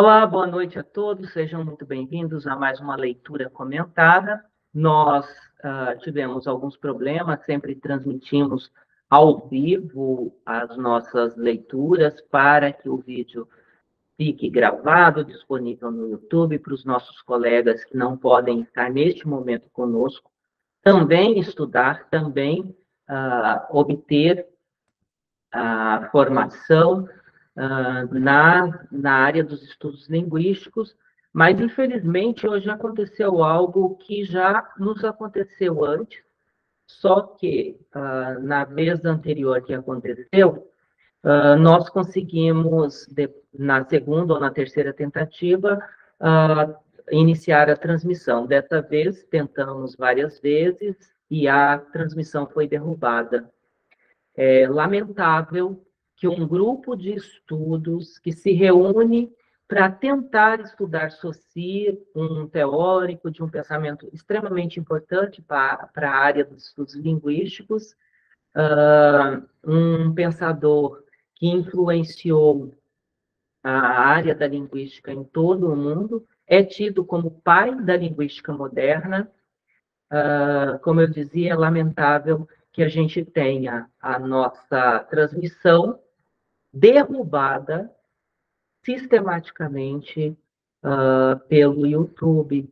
Olá, boa noite a todos, sejam muito bem-vindos a mais uma leitura comentada. Nós tivemos alguns problemas, sempre transmitimos ao vivo as nossas leituras para que o vídeo fique gravado, disponível no YouTube para os nossos colegas que não podem estar neste momento conosco, também estudar, também obter a formação na área dos estudos linguísticos, mas, infelizmente, hoje aconteceu algo que já nos aconteceu antes, só que, na vez anterior que aconteceu, nós conseguimos, na segunda ou na terceira tentativa, iniciar a transmissão. Dessa vez, tentamos várias vezes e a transmissão foi derrubada. É lamentável que um grupo de estudos que se reúne para tentar estudar Saussure, um teórico de um pensamento extremamente importante para a área dos estudos linguísticos, um pensador que influenciou a área da linguística em todo o mundo, é tido como pai da linguística moderna. Como eu dizia, é lamentável que a gente tenha a nossa transmissão derrubada sistematicamente pelo YouTube.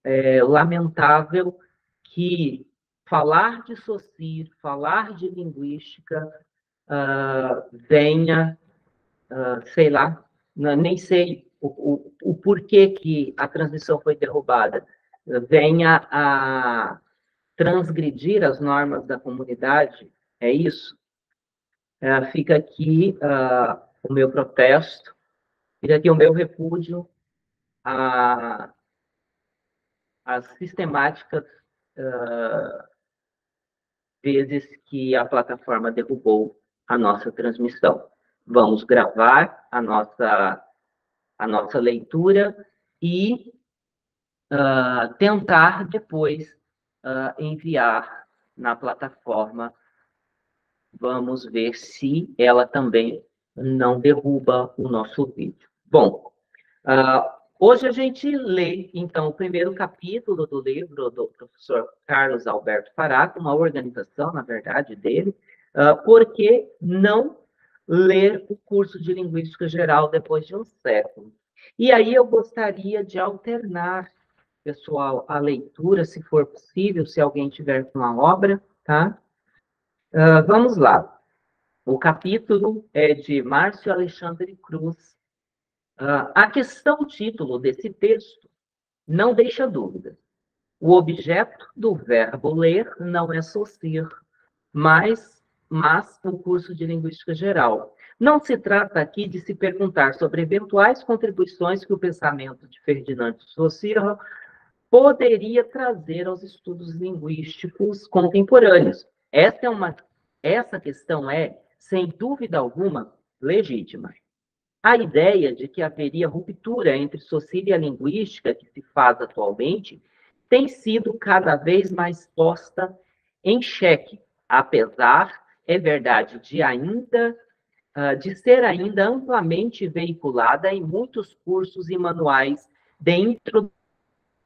É lamentável que falar de Saussure, falar de linguística, venha, sei lá, nem sei o porquê que a transmissão foi derrubada, venha a transgredir as normas da comunidade, é isso? Fica aqui o meu protesto, fica aqui o meu repúdio às sistemáticas vezes que a plataforma derrubou a nossa transmissão. Vamos gravar a nossa leitura e tentar depois enviar na plataforma. Vamos ver se ela também não derruba o nosso vídeo. Bom, hoje a gente lê, então, o primeiro capítulo do livro do professor Carlos Alberto Faraco, uma organização, na verdade, dele, Por que não ler o curso de Linguística Geral depois de um século? E aí eu gostaria de alternar, pessoal, a leitura, se for possível, se alguém tiver com a obra, tá? Vamos lá. O capítulo é de Márcio Alexandre Cruz. A questão título desse texto não deixa dúvida. O objeto do verbo ler não é Saussure, mas o curso de Linguística Geral. Não se trata aqui de se perguntar sobre eventuais contribuições que o pensamento de Ferdinand de Saussure poderia trazer aos estudos linguísticos contemporâneos. Essa questão é, sem dúvida alguma, legítima. A ideia de que haveria ruptura entre Saussure e a linguística que se faz atualmente tem sido cada vez mais posta em xeque, apesar, é verdade, de ser ainda amplamente veiculada em muitos cursos e manuais de introdução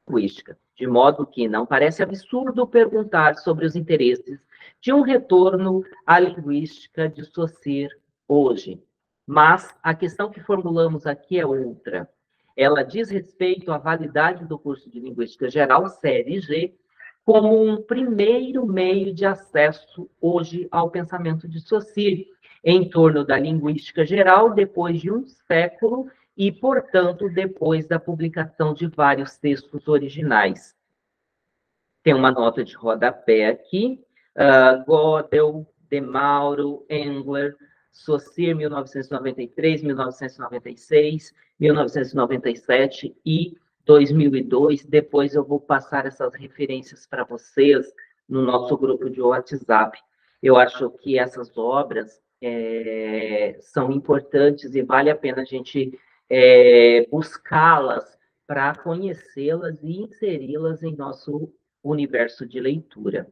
linguística, de modo que não parece absurdo perguntar sobre os interesses de um retorno à linguística de Saussure hoje. Mas a questão que formulamos aqui é outra. Ela diz respeito à validade do curso de Linguística Geral, série G, como um primeiro meio de acesso hoje ao pensamento de Saussure, em torno da linguística geral, depois de um século e, portanto, depois da publicação de vários textos originais. Tem uma nota de rodapé aqui, Gödel, De Mauro, Engler, Saussure, 1993, 1996, 1997 e 2002. Depois eu vou passar essas referências para vocês no nosso grupo de WhatsApp. Eu acho que essas obras são importantes e vale a pena a gente buscá-las para conhecê-las e inseri-las em nosso universo de leitura.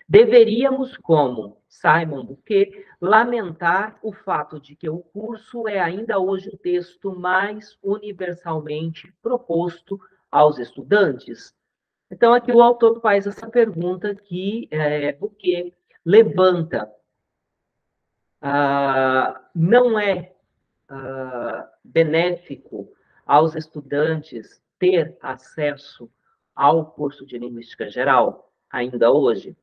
Deveríamos, como Simon Bouquet, lamentar o fato de que o curso é ainda hoje o texto mais universalmente proposto aos estudantes. Então, aqui o autor faz essa pergunta que Bouquet levanta. Não é benéfico aos estudantes ter acesso ao curso de Linguística Geral, ainda hoje?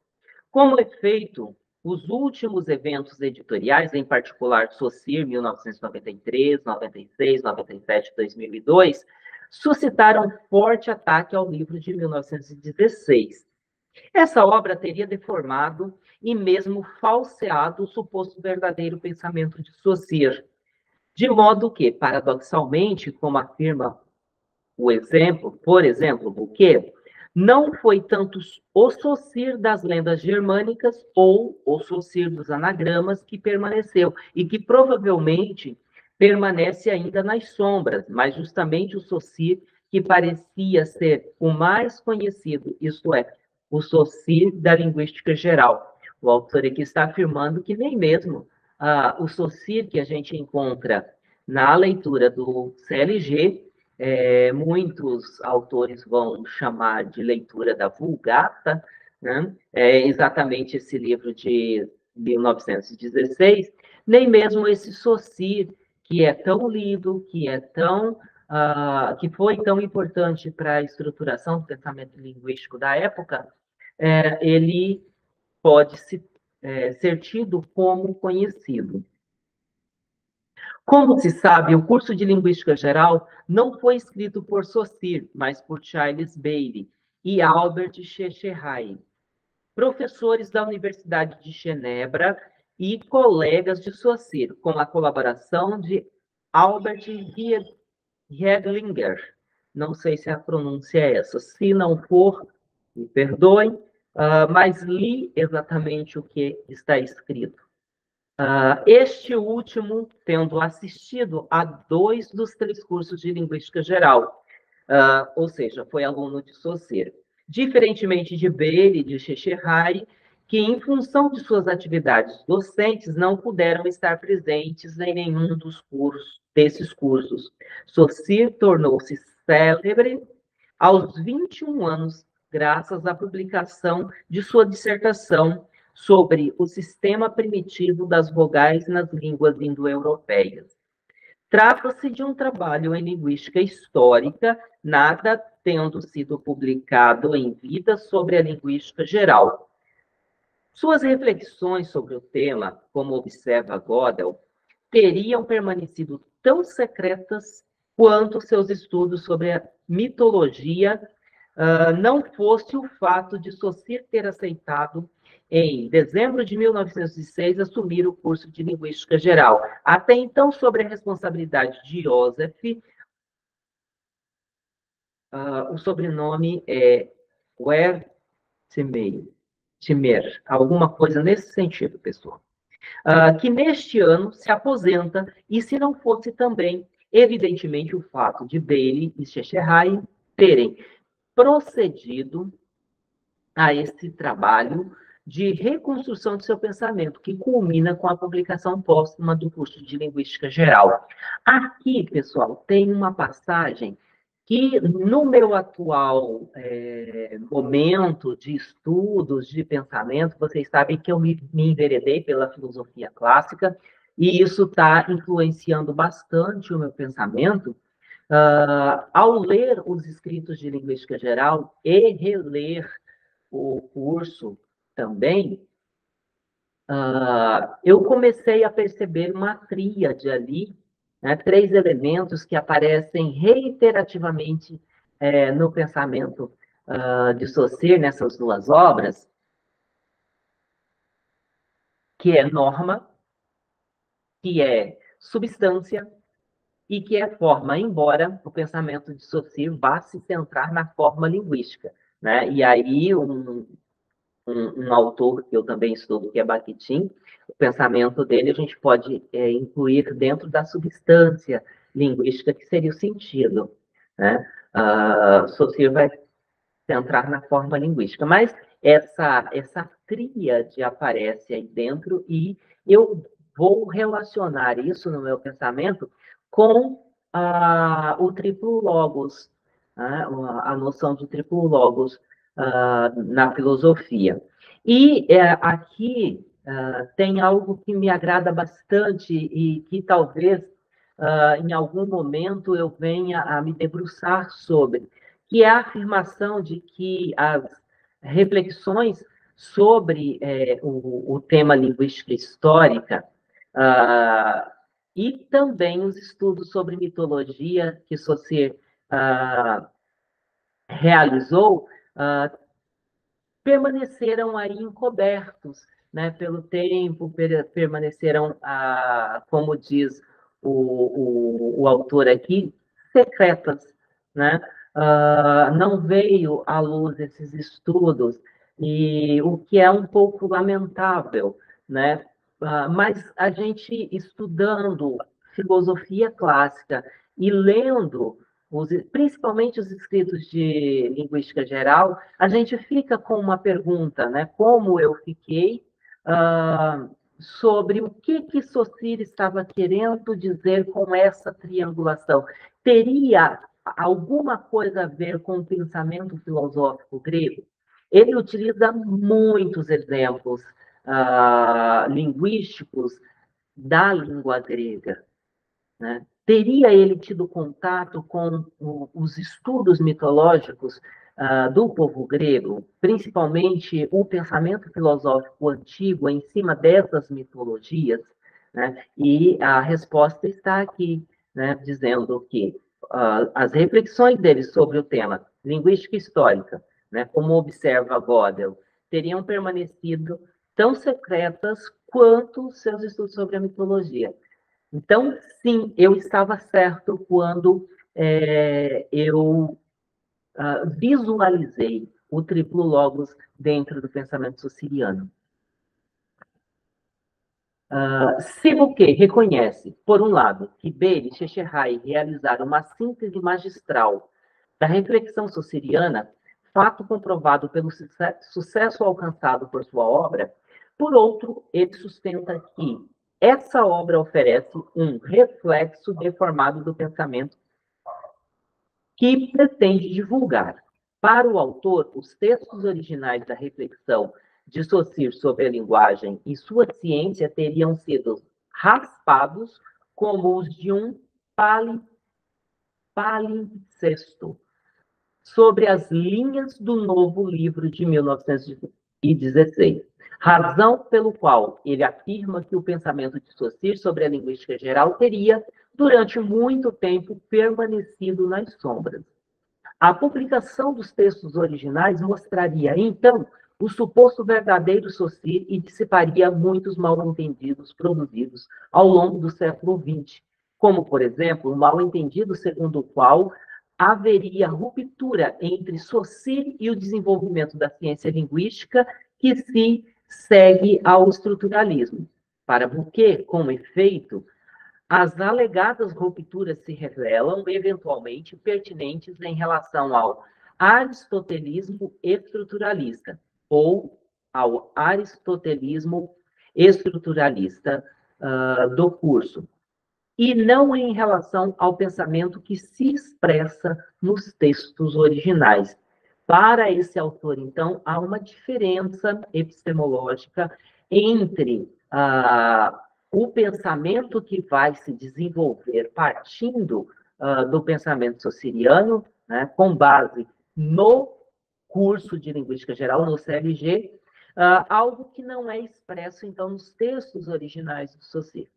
Como efeito, os últimos eventos editoriais, em particular Saussure, 1993, 96, 97, 2002, suscitaram forte ataque ao livro de 1916. Essa obra teria deformado e mesmo falseado o suposto verdadeiro pensamento de Saussure, de modo que, paradoxalmente, como afirma por exemplo, Bouquet, não foi tanto o Saussure das lendas germânicas ou o Saussure dos anagramas que permaneceu, e que provavelmente permanece ainda nas sombras, mas justamente o Saussure que parecia ser o mais conhecido, isto é, o Saussure da linguística geral. O autor aqui está afirmando que nem mesmo o Saussure que a gente encontra na leitura do CLG, muitos autores vão chamar de leitura da Vulgata, né? É exatamente esse livro de 1916, nem mesmo esse Saussure, que é tão lido, que foi tão importante para a estruturação do pensamento linguístico da época, ele pode ser tido como conhecido. Como se sabe, o curso de Linguística Geral não foi escrito por Saussure, mas por Charles Bailey e Albert Scheherazade, professores da Universidade de Genebra e colegas de Saussure, com a colaboração de Albert Riedlinger. Não sei se a pronúncia é essa. Se não for, me perdoem, mas li exatamente o que está escrito. Este último tendo assistido a 2 dos 3 cursos de Linguística Geral, ou seja, foi aluno de Saussure. Diferentemente de Bailey e de Scheherazade, que, em função de suas atividades docentes, não puderam estar presentes em nenhum desses cursos. Saussure tornou-se célebre aos 21 anos, graças à publicação de sua dissertação sobre o sistema primitivo das vogais nas línguas indo-europeias. Trata-se de um trabalho em linguística histórica, nada tendo sido publicado em vida sobre a linguística geral. Suas reflexões sobre o tema, como observa Gödel, teriam permanecido tão secretas quanto seus estudos sobre a mitologia, não fosse o fato de Saussure ter aceitado, em dezembro de 1906, assumir o curso de Linguística Geral. Até então, sobre a responsabilidade de Joseph, o sobrenome é Wertheimer, alguma coisa nesse sentido, pessoal. Que neste ano se aposenta, e se não fosse também, evidentemente, o fato de Bailey e Scheherazade terem procedido a esse trabalho de reconstrução de seu pensamento, que culmina com a publicação póstuma do curso de Linguística Geral. Aqui, pessoal, tem uma passagem que, no meu atual momento de estudos, de pensamento, vocês sabem que eu me enveredei pela filosofia clássica, e isso está influenciando bastante o meu pensamento. Ao ler os escritos de Linguística Geral e reler o curso também, eu comecei a perceber uma tríade ali, né, 3 elementos que aparecem reiterativamente no pensamento de Saussure, nessas 2 obras, que é norma, que é substância e que é forma, embora o pensamento de Saussure vá se centrar na forma linguística, né? E aí um autor que eu também estudo, que é Bakhtin, o pensamento dele a gente pode incluir dentro da substância linguística, que seria o sentido, né? Saussure vai centrar na forma linguística. Mas essa tríade aparece aí dentro e eu vou relacionar isso no meu pensamento com o triplo logos, né? A noção de triplo logos na filosofia. E aqui tem algo que me agrada bastante e que talvez em algum momento eu venha a me debruçar sobre, que é a afirmação de que as reflexões sobre o tema linguística histórica e também os estudos sobre mitologia que Saussure realizou permaneceram aí encobertos, né, pelo tempo, permaneceram, como diz o autor aqui, secretas, né? Não veio à luz esses estudos, e o que é um pouco lamentável, né? Mas a gente estudando filosofia clássica e lendo principalmente os escritos de linguística geral, a gente fica com uma pergunta, né? Como eu fiquei sobre o que Saussure estava querendo dizer com essa triangulação. Teria alguma coisa a ver com o pensamento filosófico grego? Ele utiliza muitos exemplos linguísticos da língua grega, né? Teria ele tido contato com os estudos mitológicos do povo grego, principalmente o pensamento filosófico antigo em cima dessas mitologias? Né? E a resposta está aqui, né, dizendo que as reflexões dele sobre o tema linguística histórica, né, como observa Gödel, teriam permanecido tão secretas quanto seus estudos sobre a mitologia. Então, sim, eu estava certo quando eu visualizei o triplo logos dentro do pensamento saussuriano. Sebuquet reconhece, por um lado, que Bailey e Recherrai realizaram uma síntese magistral da reflexão saussuriana, fato comprovado pelo sucesso alcançado por sua obra. Por outro, ele sustenta que essa obra oferece um reflexo deformado do pensamento que pretende divulgar. Para o autor, os textos originais da reflexão de Saussure sobre a linguagem e sua ciência teriam sido raspados como os de um palimpsesto sobre as linhas do novo livro de 1916. Razão pelo qual ele afirma que o pensamento de Saussure sobre a linguística geral teria, durante muito tempo, permanecido nas sombras. A publicação dos textos originais mostraria, então, o suposto verdadeiro Saussure e dissiparia muitos mal-entendidos produzidos ao longo do século XX, como, por exemplo, o mal-entendido segundo o qual haveria ruptura entre Saussure e o desenvolvimento da ciência linguística que se segue ao estruturalismo. Para Bouquet, como efeito, as alegadas rupturas se revelam eventualmente pertinentes em relação ao aristotelismo estruturalista ou ao aristotelismo estruturalista do curso, e não em relação ao pensamento que se expressa nos textos originais. Para esse autor, então, há uma diferença epistemológica entre o pensamento que vai se desenvolver partindo do pensamento saussuriano, né, com base no curso de Linguística Geral, no CLG, algo que não é expresso, então, nos textos originais do Saussure.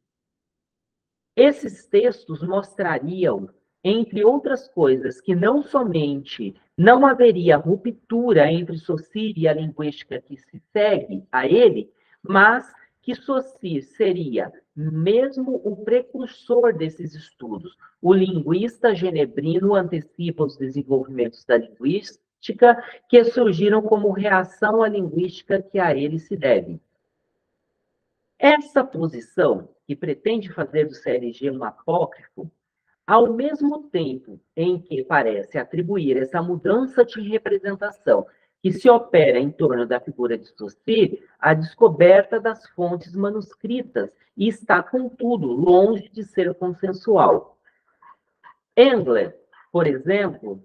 Esses textos mostrariam, entre outras coisas, que não somente não haveria ruptura entre Saussure e a linguística que se segue a ele, mas que Saussure seria mesmo o precursor desses estudos. O linguista genebrino antecipa os desenvolvimentos da linguística que surgiram como reação à linguística que a ele se deve. Essa posição, que pretende fazer do CLG um apócrifo, Ao mesmo tempo em que parece atribuir essa mudança de representação que se opera em torno da figura de Saussure à descoberta das fontes manuscritas e está, contudo, longe de ser consensual. Engler, por exemplo,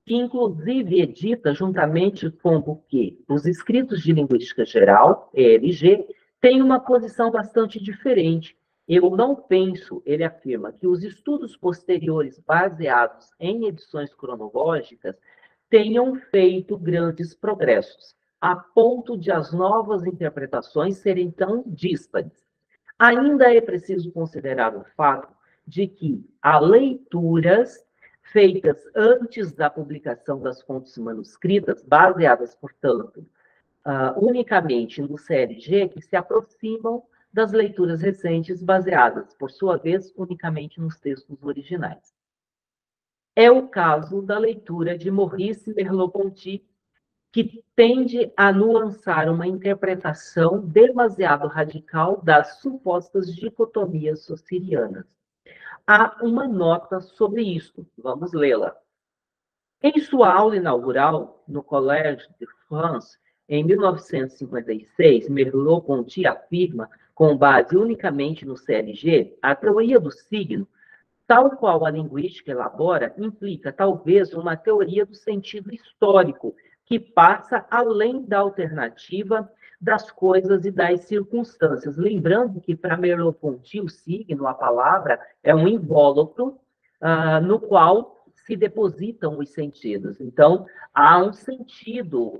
que inclusive edita juntamente com Bouquet os Escritos de Linguística Geral, ELG, tem uma posição bastante diferente. Eu não penso, ele afirma, que os estudos posteriores baseados em edições cronológicas tenham feito grandes progressos, a ponto de as novas interpretações serem tão díspares. Ainda é preciso considerar o fato de que há leituras feitas antes da publicação das fontes manuscritas, baseadas, portanto, unicamente no CLG, que se aproximam das leituras recentes, baseadas, por sua vez, unicamente nos textos originais. É o caso da leitura de Maurice Merleau-Ponty, que tende a nuançar uma interpretação demasiado radical das supostas dicotomias saussurianas. Há uma nota sobre isso, vamos lê-la. Em sua aula inaugural no Collège de France, em 1956, Merleau-Ponty afirma, com base unicamente no CLG, a teoria do signo, tal qual a linguística elabora, implica talvez uma teoria do sentido histórico, que passa além da alternativa das coisas e das circunstâncias. Lembrando que, para Merleau-Ponty, o signo, a palavra, é um invólucro no qual se depositam os sentidos. Então, há um sentido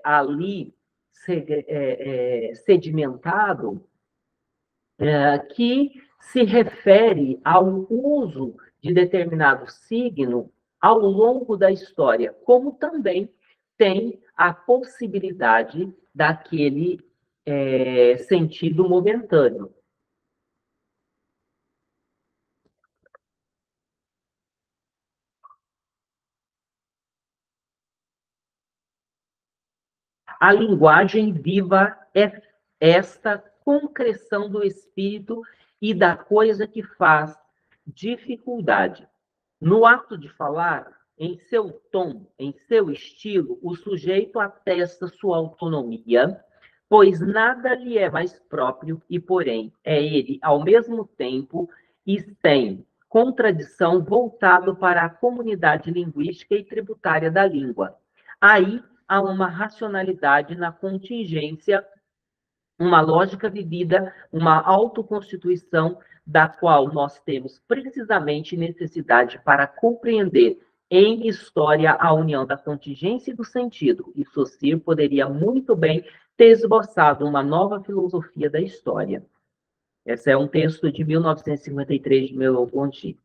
ali sedimentado que se refere ao uso de determinado signo ao longo da história, como também tem a possibilidade daquele sentido momentâneo. A linguagem viva é esta concreção do espírito e da coisa que faz dificuldade. No ato de falar, em seu tom, em seu estilo, o sujeito atesta sua autonomia, pois nada lhe é mais próprio e, porém, é ele, ao mesmo tempo, e sem contradição, voltado para a comunidade linguística e tributária da língua. Aí há uma racionalidade na contingência, uma lógica vivida, uma autoconstituição da qual nós temos precisamente necessidade para compreender em história a união da contingência e do sentido. E Saussure poderia muito bem ter esboçado uma nova filosofia da história. Esse é um texto de 1953 de Merleau-Ponty.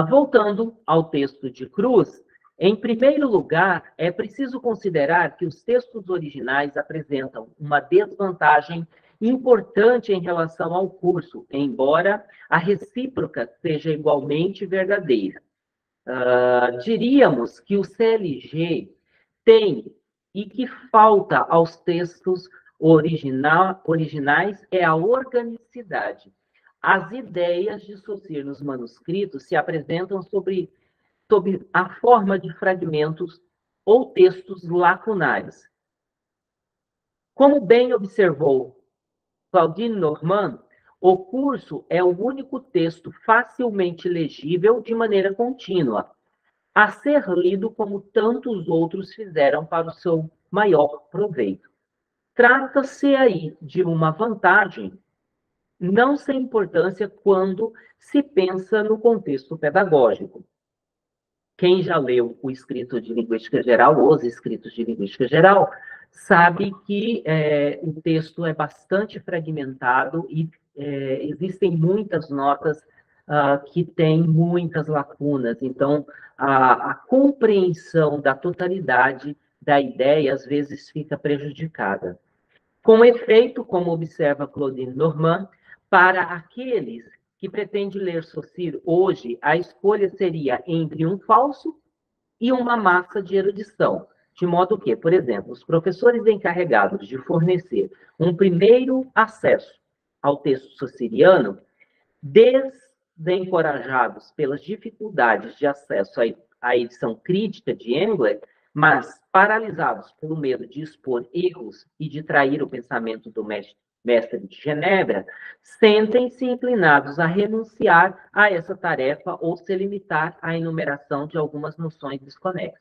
Voltando ao texto de Cruz, em primeiro lugar, é preciso considerar que os textos originais apresentam uma desvantagem importante em relação ao curso, embora a recíproca seja igualmente verdadeira. Diríamos que o CLG tem, e que falta aos textos originais, é a organicidade. As ideias de Saussure nos manuscritos se apresentam sob a forma de fragmentos ou textos lacunares. Como bem observou Claudine Normand, o curso é o único texto facilmente legível de maneira contínua, a ser lido como tantos outros fizeram para o seu maior proveito. Trata-se aí de uma vantagem não sem importância quando se pensa no contexto pedagógico. Quem já leu o escrito de linguística geral, os escritos de linguística geral, sabe que o texto é bastante fragmentado e existem muitas notas que têm muitas lacunas. Então, a compreensão da totalidade da ideia, às vezes, fica prejudicada. Com efeito, como observa Claudine Normand, para aqueles que pretendem ler Saussure hoje, a escolha seria entre um falso e uma massa de erudição, de modo que, por exemplo, os professores encarregados de fornecer um primeiro acesso ao texto saussuriano desencorajados pelas dificuldades de acesso à edição crítica de Engler, mas paralisados pelo medo de expor erros e de trair o pensamento do mestre de Genebra, sentem-se inclinados a renunciar a essa tarefa ou se limitar à enumeração de algumas noções desconexas.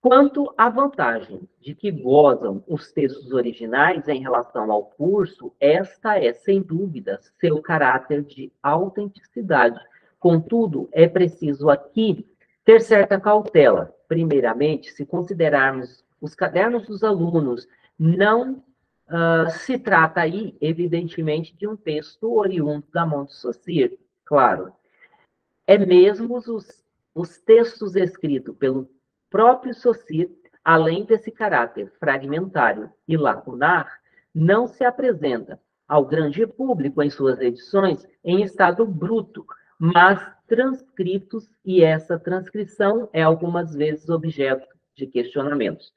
Quanto à vantagem de que gozam os textos originais em relação ao curso, esta é, sem dúvida, seu caráter de autenticidade. Contudo, é preciso aqui ter certa cautela. Primeiramente, se considerarmos os cadernos dos alunos, não se trata aí, evidentemente, de um texto oriundo da mão de Saussure, claro. É mesmo os textos escritos pelo próprio Saussure, além desse caráter fragmentário e lacunar, não se apresenta ao grande público em suas edições em estado bruto, mas transcritos, e essa transcrição é algumas vezes objeto de questionamentos.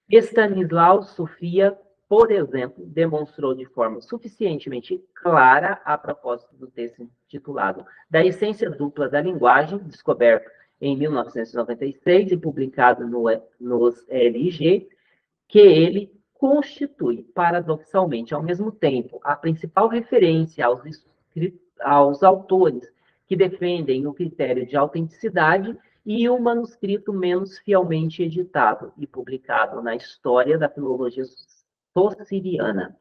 Stanislau Sofia, por exemplo, demonstrou de forma suficientemente clara a propósito do texto intitulado Da Essência Dupla da Linguagem, descoberto em 1996 e publicado nos LG, que ele constitui, paradoxalmente, ao mesmo tempo, a principal referência aos autores que defendem o critério de autenticidade e o manuscrito menos fielmente editado e publicado na história da filologia saussuriana.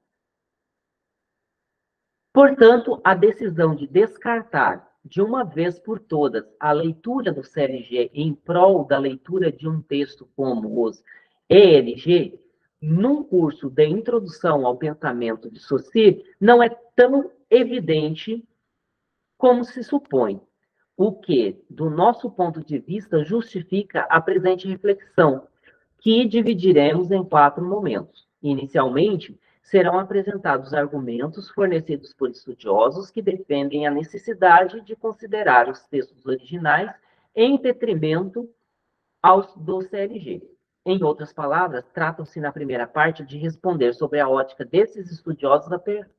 Portanto, a decisão de descartar, de uma vez por todas, a leitura do CLG em prol da leitura de um texto como os ELG, num curso de introdução ao pensamento de Saussure, não é tão evidente como se supõe, o que, do nosso ponto de vista, justifica a presente reflexão, que dividiremos em 4 momentos. Inicialmente, serão apresentados argumentos fornecidos por estudiosos que defendem a necessidade de considerar os textos originais em detrimento do CLG. Em outras palavras, tratam-se na primeira parte de responder sobre a ótica desses estudiosos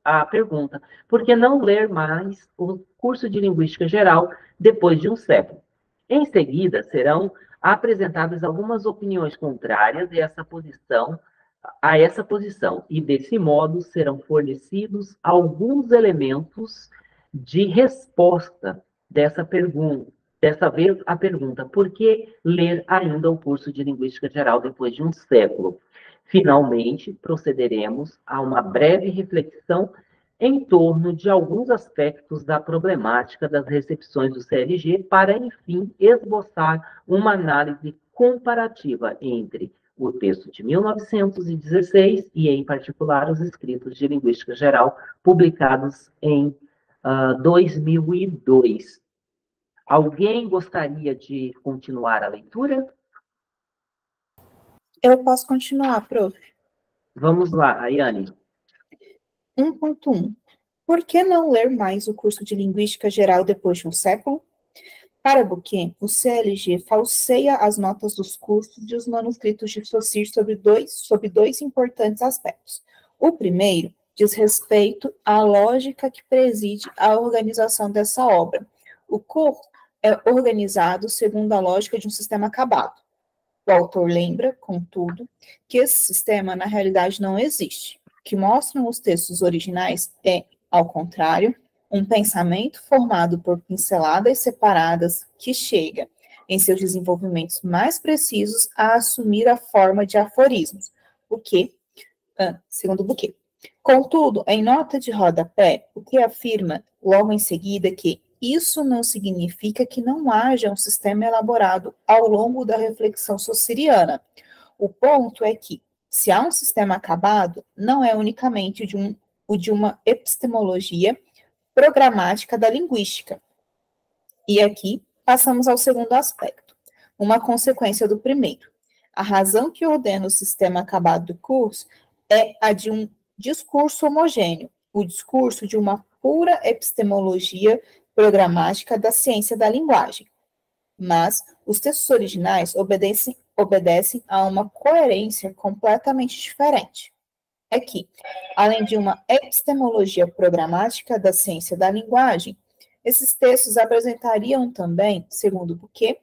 a pergunta: por que não ler mais o curso de Linguística Geral depois de um século? Em seguida, serão apresentadas algumas opiniões contrárias a essa posição, e desse modo serão fornecidos alguns elementos de resposta dessa pergunta. Dessa vez, a pergunta: por que ler ainda o curso de Linguística Geral depois de um século? Finalmente, procederemos a uma breve reflexão em torno de alguns aspectos da problemática das recepções do CLG para, enfim, esboçar uma análise comparativa entre o texto de 1916 e, em particular, os escritos de Linguística Geral publicados em 2002. Alguém gostaria de continuar a leitura? Eu posso continuar, prof. Vamos lá, Ayane. 1.1. Por que não ler mais o curso de Linguística Geral depois de um século? Para Bouquet, o CLG falseia as notas dos cursos e os manuscritos de Saussure sobre dois importantes aspectos. O primeiro diz respeito à lógica que preside a organização dessa obra. O curso é organizado segundo a lógica de um sistema acabado. O autor lembra, contudo, que esse sistema, na realidade, não existe. O que mostram os textos originais é, ao contrário, um pensamento formado por pinceladas separadas que chega, em seus desenvolvimentos mais precisos, a assumir a forma de aforismos, segundo Bouquet. Contudo, em nota de rodapé, o que afirma logo em seguida que isso não significa que não haja um sistema elaborado ao longo da reflexão saussuriana. O ponto é que, se há um sistema acabado, não é unicamente o de uma epistemologia programática da linguística. E aqui passamos ao segundo aspecto, uma consequência do primeiro. A razão que ordena o sistema acabado do curso é a de um discurso homogêneo, o discurso de uma pura epistemologia programática da ciência da linguagem. Mas os textos originais obedecem a uma coerência completamente diferente. É que, além de uma epistemologia programática da ciência da linguagem, esses textos apresentariam também, segundo Bouquet,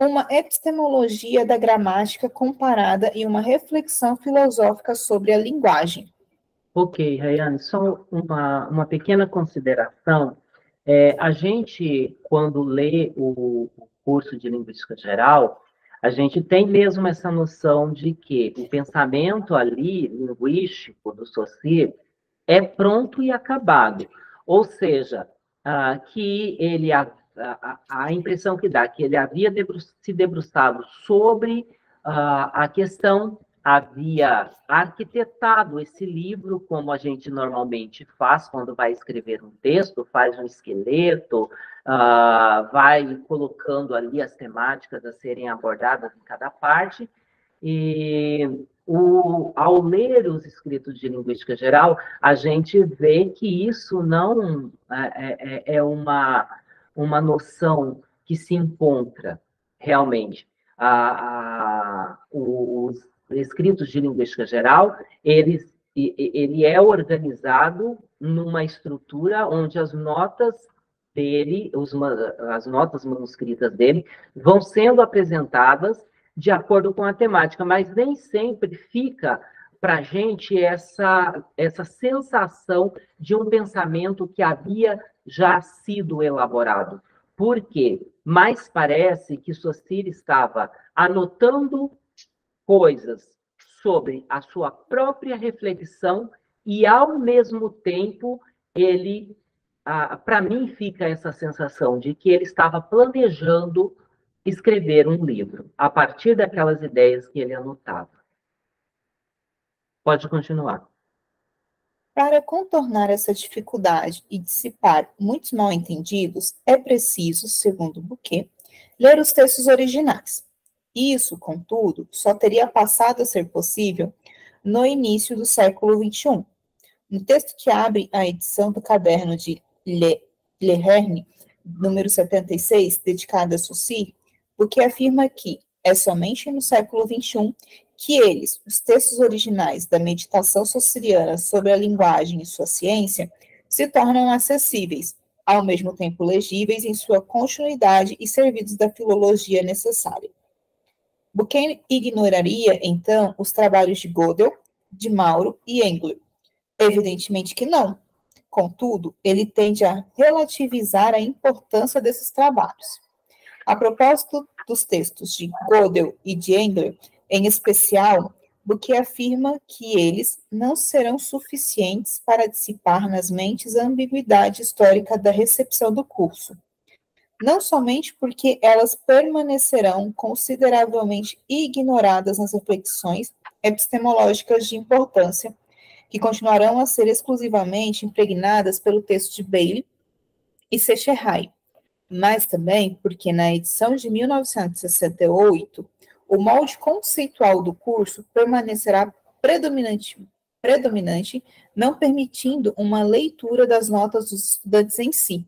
uma epistemologia da gramática comparada e uma reflexão filosófica sobre a linguagem. Ok, Rayane, só uma pequena consideração. A gente, quando lê o curso de Linguística Geral, a gente tem mesmo essa noção de que o pensamento ali, linguístico, do Saussure, é pronto e acabado. Ou seja, que ele, a impressão que dá que ele havia se debruçado sobre a questão, havia arquitetado esse livro, como a gente normalmente faz quando vai escrever um texto, faz um esqueleto, vai colocando ali as temáticas a serem abordadas em cada parte, e ao ler os escritos de linguística geral, a gente vê que isso não é uma noção que se encontra realmente. Os escritos de linguística geral, ele é organizado numa estrutura onde as notas dele, as notas manuscritas dele, vão sendo apresentadas de acordo com a temática, mas nem sempre fica para a gente essa sensação de um pensamento que havia já sido elaborado. Por quê? Mais parece que Saussure estava anotando coisas sobre a sua própria reflexão e, ao mesmo tempo, ele, para mim, fica essa sensação de que ele estava planejando escrever um livro, a partir daquelas ideias que ele anotava. Pode continuar. Para contornar essa dificuldade e dissipar muitos mal-entendidos, é preciso, segundo Bouquet, ler os textos originais. Isso, contudo, só teria passado a ser possível no início do século XXI. No texto que abre a edição do caderno de Leherne, número 76, dedicado a Saussure, Bouquet afirma que é somente no século XXI que eles, os textos originais da meditação saussuriana sobre a linguagem e sua ciência, se tornam acessíveis, ao mesmo tempo legíveis em sua continuidade e servidos da filologia necessária. Bouquet ignoraria, então, os trabalhos de Gödel, de Mauro e Engler? Evidentemente que não. Contudo, ele tende a relativizar a importância desses trabalhos. A propósito dos textos de Gödel e de Engler, em especial, Bouquet afirma que eles não serão suficientes para dissipar nas mentes a ambiguidade histórica da recepção do curso. Não somente porque elas permanecerão consideravelmente ignoradas nas reflexões epistemológicas de importância, que continuarão a ser exclusivamente impregnadas pelo texto de Bailey e Secherray, mas também porque na edição de 1968, o molde conceitual do curso permanecerá predominante, não permitindo uma leitura das notas dos estudantes em si.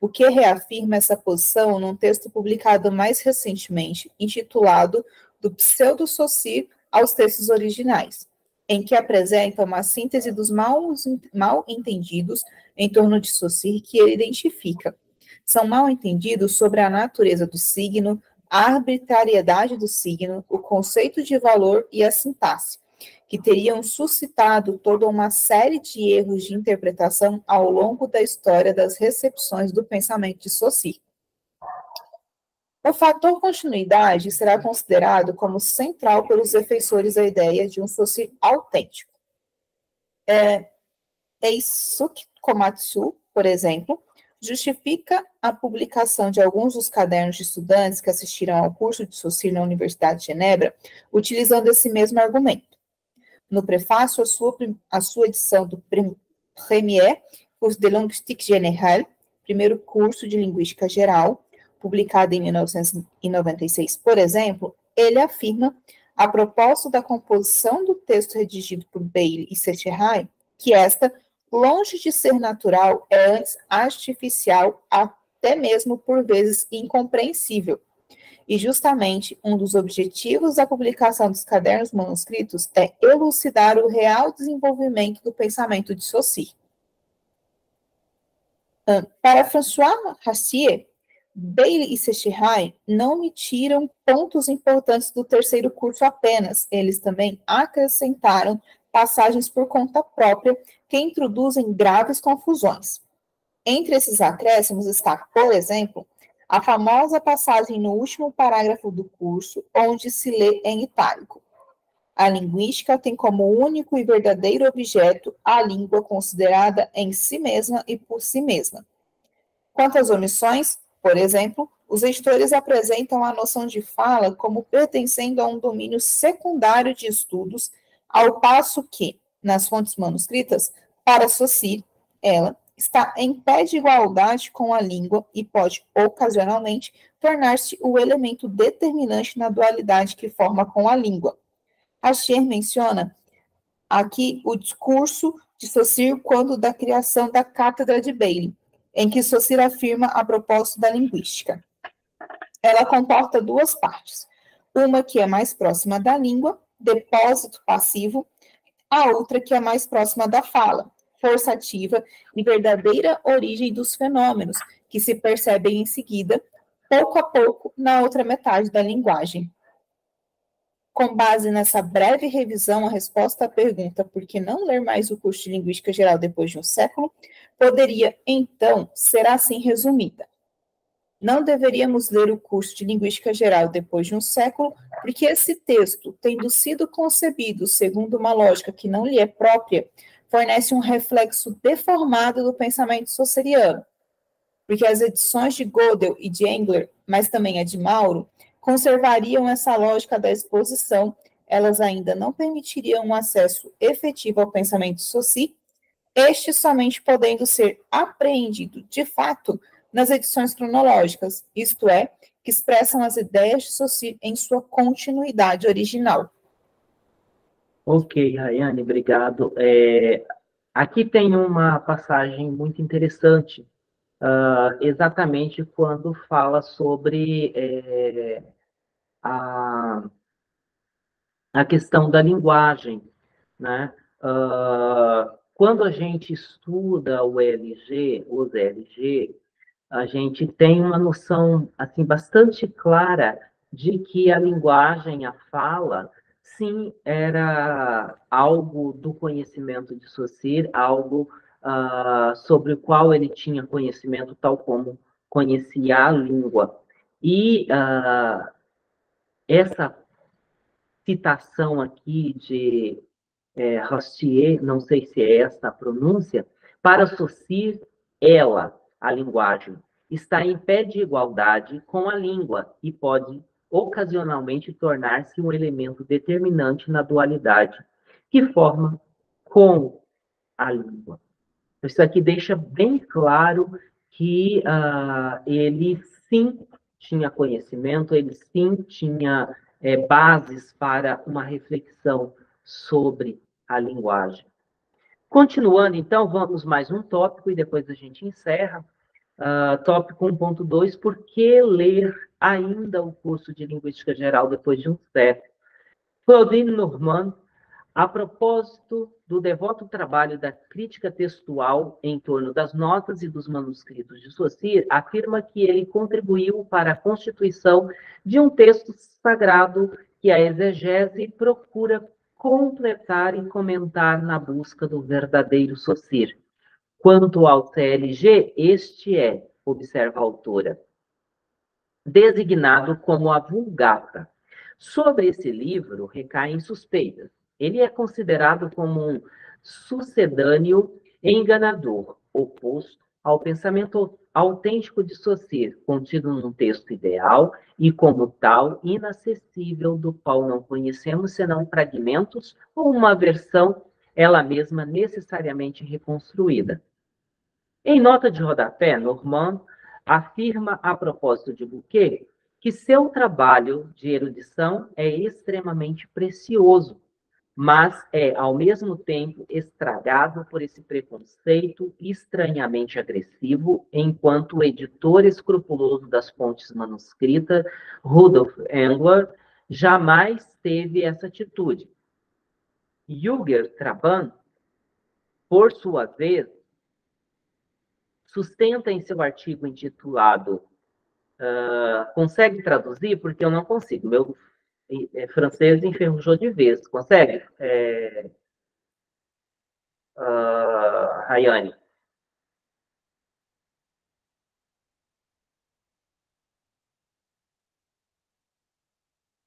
O que reafirma essa posição num texto publicado mais recentemente, intitulado Do Pseudo-Saussure aos Textos Originais, em que apresenta uma síntese dos mal-entendidos em torno de Saussure que ele identifica. São mal-entendidos sobre a natureza do signo, a arbitrariedade do signo, o conceito de valor e a sintaxe, que teriam suscitado toda uma série de erros de interpretação ao longo da história das recepções do pensamento de Saussure. O fator continuidade será considerado como central pelos defensores da ideia de um Saussure autêntico. Eisuke Komatsu, por exemplo, justifica a publicação de alguns dos cadernos de estudantes que assistiram ao curso de Saussure na Universidade de Genebra, utilizando esse mesmo argumento. No prefácio à sua edição do Premier Cours de Linguistique Générale, primeiro curso de Linguística Geral, publicado em 1996, por exemplo, ele afirma, a propósito da composição do texto redigido por Bailey e Secherray, que esta, longe de ser natural, é antes artificial, até mesmo por vezes incompreensível. E justamente um dos objetivos da publicação dos cadernos manuscritos é elucidar o real desenvolvimento do pensamento de Saussure. Para François Rassier, Bailey e Sechirai não omitiram pontos importantes do terceiro curso apenas, eles também acrescentaram passagens por conta própria que introduzem graves confusões. Entre esses acréscimos está, por exemplo, a famosa passagem no último parágrafo do curso, onde se lê em itálico: a linguística tem como único e verdadeiro objeto a língua considerada em si mesma e por si mesma. Quanto às omissões, por exemplo, os editores apresentam a noção de fala como pertencendo a um domínio secundário de estudos, ao passo que, nas fontes manuscritas, para Saussure, ela está em pé de igualdade com a língua e pode, ocasionalmente, tornar-se o elemento determinante na dualidade que forma com a língua. Rachier menciona aqui o discurso de Saussure quando da criação da Cátedra de Bailey, em que Saussure afirma a propósito da linguística. Ela comporta duas partes, uma que é mais próxima da língua, depósito passivo, a outra que é mais próxima da fala, força ativa e verdadeira origem dos fenômenos, que se percebem em seguida, pouco a pouco, na outra metade da linguagem. Com base nessa breve revisão, a resposta à pergunta por que não ler mais o curso de Linguística Geral depois de um século poderia, então, ser assim resumida. Não deveríamos ler o curso de Linguística Geral depois de um século, porque esse texto, tendo sido concebido segundo uma lógica que não lhe é própria, fornece um reflexo deformado do pensamento saussuriano, porque as edições de Gödel e de Engler, mas também a de Mauro, conservariam essa lógica da exposição, elas ainda não permitiriam um acesso efetivo ao pensamento de Saussure, este somente podendo ser apreendido, de fato, nas edições cronológicas, isto é, que expressam as ideias de Saussure em sua continuidade original. Ok, Rayane, obrigado. Aqui tem uma passagem muito interessante, exatamente quando fala sobre a questão da linguagem, né? Quando a gente estuda o LG, os LG, a gente tem uma noção assim bastante clara de que a linguagem, a fala, sim, era algo do conhecimento de Saussure, algo sobre o qual ele tinha conhecimento, tal como conhecia a língua. E essa citação aqui de Rastier, não sei se é essa a pronúncia, para Saussure, ela, a linguagem, está em pé de igualdade com a língua e pode ocasionalmente tornar-se um elemento determinante na dualidade que forma com a língua. Isso aqui deixa bem claro que ele sim tinha conhecimento, ele sim tinha bases para uma reflexão sobre a linguagem. Continuando, então, vamos mais um tópico e depois a gente encerra. Tópico 1.2, por que ler ainda o curso de Linguística Geral depois de um século? Claudine Normand, a propósito do devoto trabalho da crítica textual em torno das notas e dos manuscritos de Saussure, afirma que ele contribuiu para a constituição de um texto sagrado que a exegese procura completar e comentar na busca do verdadeiro Saussure. Quanto ao CLG, este é, observa a autora, designado como a Vulgata. Sobre esse livro recaem suspeitas. Ele é considerado como um sucedâneo enganador, oposto ao pensamento autêntico de Saussure, contido num texto ideal e, como tal, inacessível, do qual não conhecemos senão fragmentos ou uma versão, ela mesma necessariamente reconstruída. Em nota de rodapé, Normand afirma, a propósito de Bouquet, que seu trabalho de erudição é extremamente precioso, mas é, ao mesmo tempo, estragado por esse preconceito estranhamente agressivo, enquanto o editor escrupuloso das fontes manuscritas, Rudolf Engler, jamais teve essa atitude. Jürgen Traban, por sua vez, sustenta em seu artigo intitulado consegue traduzir? Porque eu não consigo. Meu francês enferrujou de vez. Consegue? Rayane?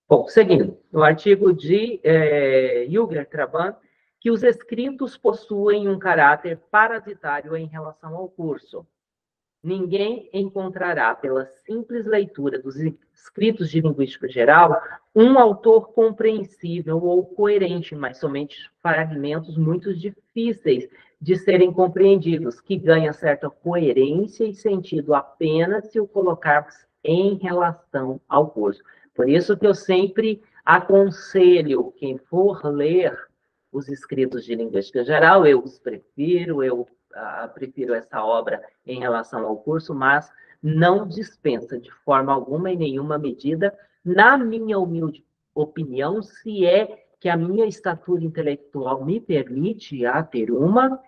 Bom, seguindo, no artigo de Jüger-Traban, que os escritos possuem um caráter parasitário em relação ao curso. Ninguém encontrará, pela simples leitura dos escritos de linguística geral, um autor compreensível ou coerente, mas somente fragmentos muito difíceis de serem compreendidos, que ganha certa coerência e sentido apenas se o colocarmos em relação ao curso. Por isso que eu sempre aconselho quem for ler os escritos de linguística geral, eu os prefiro, prefiro essa obra em relação ao curso, mas não dispensa de forma alguma e nenhuma medida, na minha humilde opinião, se é que a minha estatura intelectual me permite ter uma,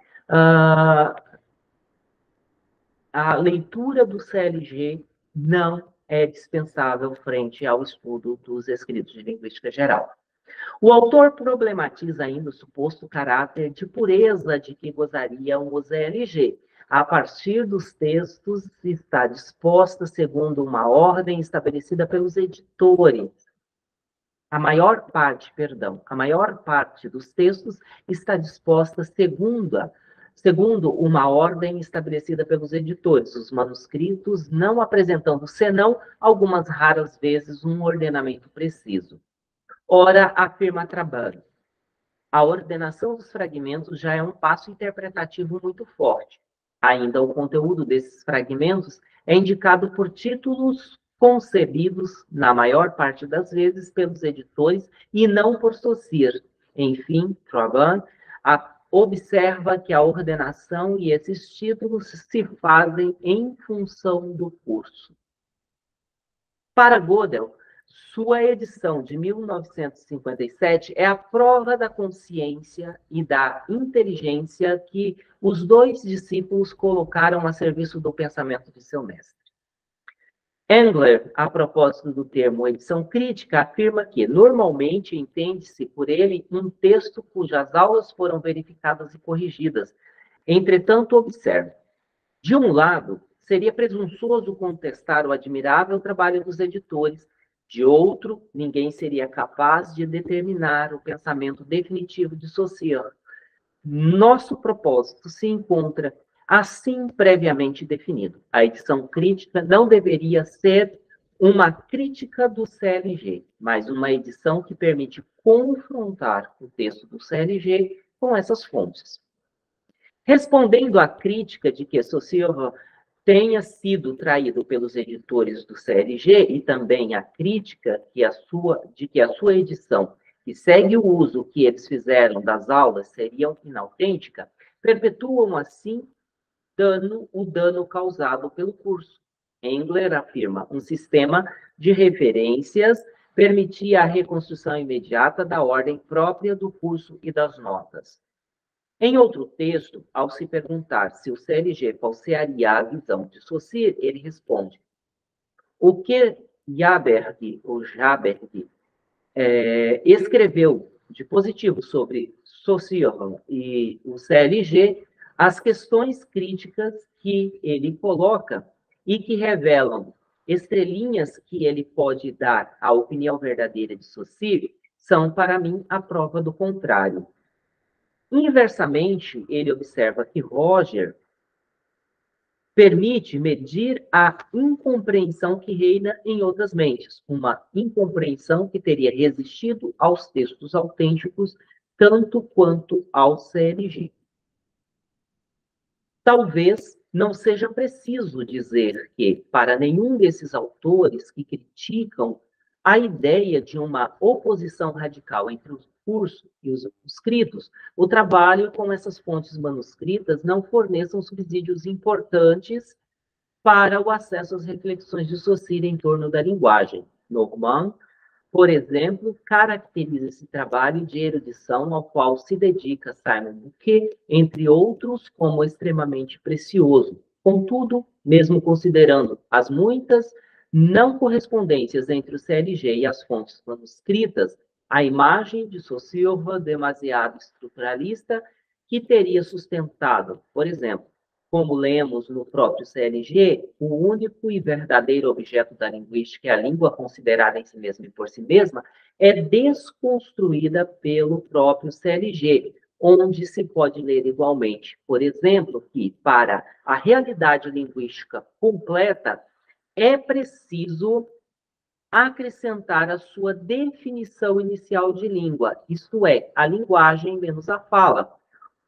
a leitura do CLG não é dispensável frente ao estudo dos escritos de linguística geral. O autor problematiza ainda o suposto caráter de pureza de que gozariam os ELG. A partir dos textos, está disposta segundo uma ordem estabelecida pelos editores. A maior parte dos textos está disposta segundo uma ordem estabelecida pelos editores, os manuscritos não apresentando, senão algumas raras vezes, um ordenamento preciso. Ora, afirma Traban, a ordenação dos fragmentos já é um passo interpretativo muito forte. Ainda o conteúdo desses fragmentos é indicado por títulos concebidos, na maior parte das vezes, pelos editores e não por Saussure. Enfim, Traban observa que a ordenação e esses títulos se fazem em função do curso. Para Gödel, sua edição de 1957 é a prova da consciência e da inteligência que os dois discípulos colocaram a serviço do pensamento de seu mestre. Engler, a propósito do termo edição crítica, afirma que, normalmente, entende-se por ele um texto cujas aulas foram verificadas e corrigidas. Entretanto, observe, de um lado, seria presunçoso contestar o admirável trabalho dos editores, de outro, ninguém seria capaz de determinar o pensamento definitivo de Saussure. Nosso propósito se encontra assim previamente definido. A edição crítica não deveria ser uma crítica do CLG, mas uma edição que permite confrontar o texto do CLG com essas fontes. Respondendo à crítica de que Saussure tenha sido traído pelos editores do CLG e também a crítica de que a sua edição, que segue o uso que eles fizeram das aulas, seria inautêntica, perpetuam assim o dano causado pelo curso. Engler afirma, um sistema de referências permitia a reconstrução imediata da ordem própria do curso e das notas. Em outro texto, ao se perguntar se o CLG falsearia a visão de Saussure, ele responde: o que Jaberg escreveu de positivo sobre Saussure e o CLG, as questões críticas que ele coloca e que revelam estrelinhas que ele pode dar à opinião verdadeira de Saussure, são, para mim, a prova do contrário. Inversamente, ele observa que Roger permite medir a incompreensão que reina em outras mentes, uma incompreensão que teria resistido aos textos autênticos tanto quanto ao CLG. Talvez não seja preciso dizer que, para nenhum desses autores que criticam a ideia de uma oposição radical entre o curso e os escritos, o trabalho com essas fontes manuscritas não forneçam subsídios importantes para o acesso às reflexões de Saussure em torno da linguagem. Normand, por exemplo, caracteriza esse trabalho de erudição ao qual se dedica Simon Bouquet, entre outros, como extremamente precioso. Contudo, mesmo considerando as muitas não correspondências entre o CLG e as fontes manuscritas, a imagem de Saussure demasiado estruturalista que teria sustentado, por exemplo, como lemos no próprio CLG, o único e verdadeiro objeto da linguística é a língua considerada em si mesma e por si mesma, é desconstruída pelo próprio CLG, onde se pode ler igualmente, por exemplo, que para a realidade linguística completa é preciso acrescentar a sua definição inicial de língua, isto é, a linguagem menos a fala.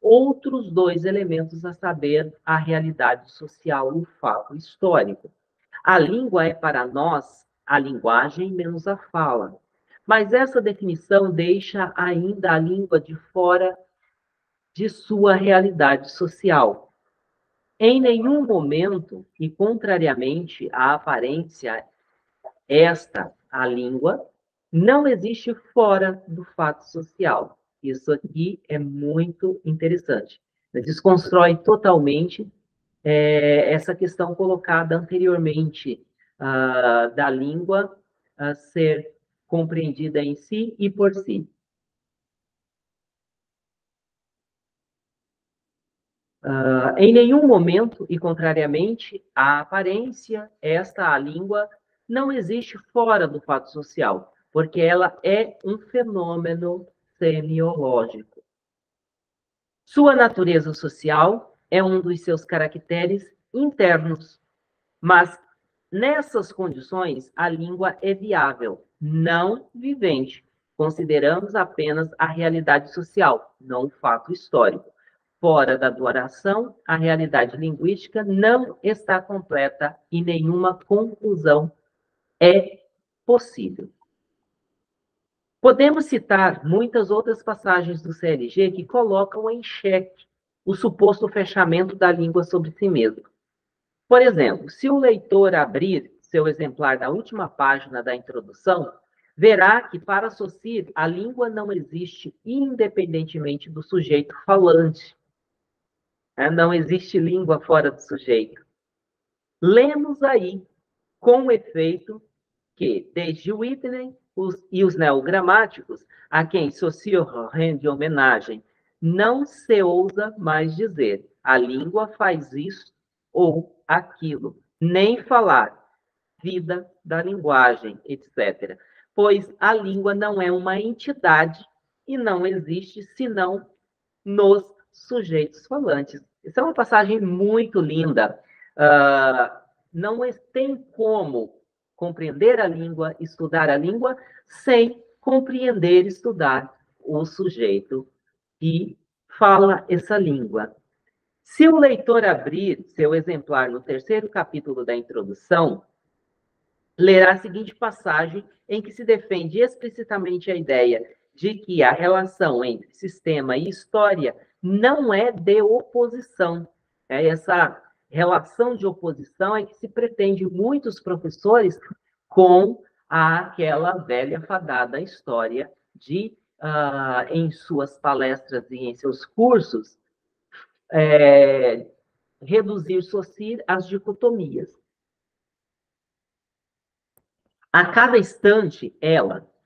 Outros dois elementos a saber, a realidade social e o fato histórico. A língua é para nós a linguagem menos a fala. Mas essa definição deixa ainda a língua de fora de sua realidade social. Em nenhum momento, e contrariamente à aparência, a língua, não existe fora do fato social. Isso aqui é muito interessante. Desconstrói totalmente essa questão colocada anteriormente da língua ser compreendida em si e por si. Em nenhum momento, e contrariamente à aparência, a língua não existe fora do fato social, porque ela é um fenômeno semiológico. Sua natureza social é um dos seus caracteres internos, mas nessas condições a língua é viável, não vivente. Consideramos apenas a realidade social, não o fato histórico. Fora da duração, a realidade linguística não está completa e nenhuma conclusão é possível. Podemos citar muitas outras passagens do CLG que colocam em xeque o suposto fechamento da língua sobre si mesma. Por exemplo, se o leitor abrir seu exemplar na última página da introdução, verá que para Saussure a língua não existe independentemente do sujeito falante. Não existe língua fora do sujeito. Lemos aí, com efeito, que desde Whitney e os neogramáticos, a quem Saussure rende homenagem, não se ousa mais dizer a língua faz isso ou aquilo, nem falar vida da linguagem, etc. Pois a língua não é uma entidade e não existe senão nos sujeitos falantes. Isso é uma passagem muito linda. Não tem como compreender a língua, estudar a língua, sem compreender e estudar o sujeito que fala essa língua. Se o leitor abrir seu exemplar no terceiro capítulo da introdução, lerá a seguinte passagem em que se defende explicitamente a ideia de que a relação entre sistema e história não é de oposição. Essa relação de oposição é que se pretende muitos professores com aquela velha fadada história de, em suas palestras e em seus cursos, reduzir Saussure às dicotomias. A cada instante,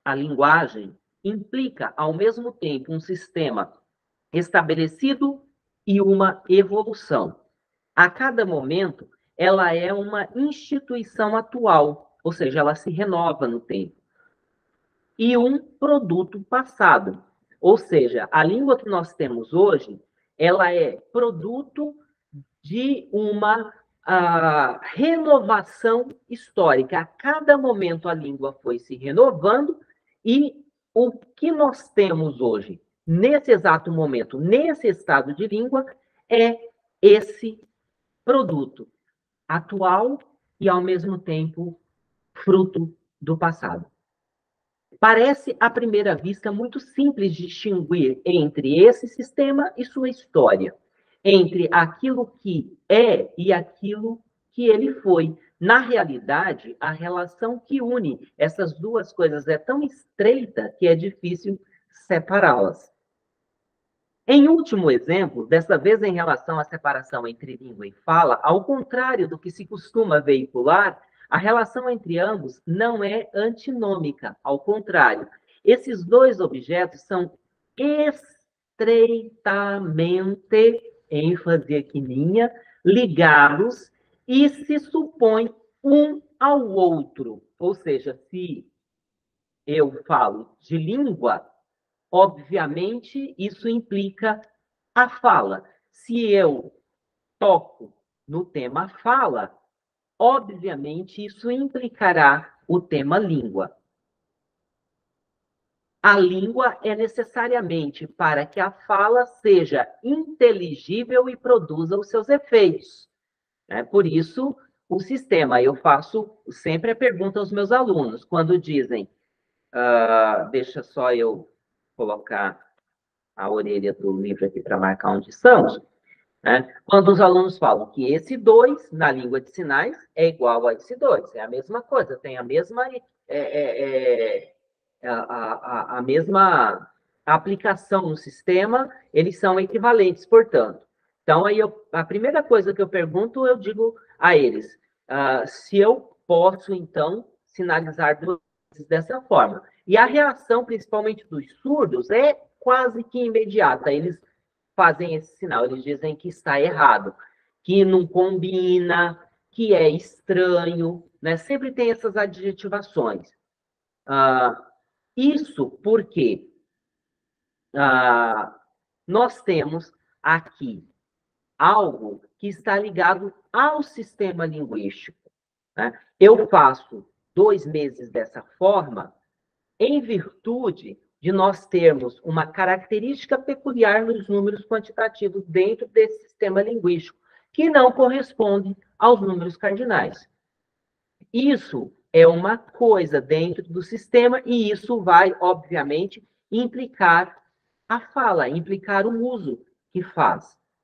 a linguagem, implica ao mesmo tempo um sistema estabelecido e uma evolução. A cada momento, ela é uma instituição atual, ou seja, ela se renova no tempo. E um produto passado, ou seja, a língua que nós temos hoje, ela é produto de uma renovação histórica. A cada momento a língua foi se renovando e o que nós temos hoje, nesse exato momento, nesse estado de língua, é esse produto atual e, ao mesmo tempo, fruto do passado. Parece, à primeira vista, muito simples distinguir entre esse sistema e sua história, entre aquilo que é e aquilo que ele foi. Na realidade, a relação que une essas duas coisas é tão estreita que é difícil separá-las. Em último exemplo, dessa vez em relação à separação entre língua e fala, ao contrário do que se costuma veicular, a relação entre ambos não é antinômica, ao contrário. Esses dois objetos são estreitamente, ênfase aqui minha, ligados e se supõem um ao outro. Ou seja, se eu falo de língua, obviamente, isso implica a fala. Se eu toco no tema fala, obviamente, isso implicará o tema língua. A língua é necessariamente para que a fala seja inteligível e produza os seus efeitos. Por isso, o sistema. Eu faço sempre a pergunta aos meus alunos, quando dizem, deixa só eu colocar a orelha do livro aqui para marcar onde estamos, né? Quando os alunos falam que esse 2, na língua de sinais, é igual a esse 2, é a mesma coisa, tem a mesma, a mesma aplicação no sistema, eles são equivalentes, portanto. Então, aí a primeira coisa que eu pergunto, eu digo a eles, se eu posso, então, sinalizar duas vezes dessa forma. E a reação, principalmente dos surdos, é quase que imediata. Eles fazem esse sinal, eles dizem que está errado, que não combina, que é estranho, né? Sempre tem essas adjetivações. Isso porque nós temos aqui algo que está ligado ao sistema linguístico, né? Eu faço 2 meses dessa forma em virtude de nós termos uma característica peculiar nos números quantitativos dentro desse sistema linguístico, que não corresponde aos números cardinais. Isso é uma coisa dentro do sistema e isso vai, obviamente, implicar a fala, implicar o uso que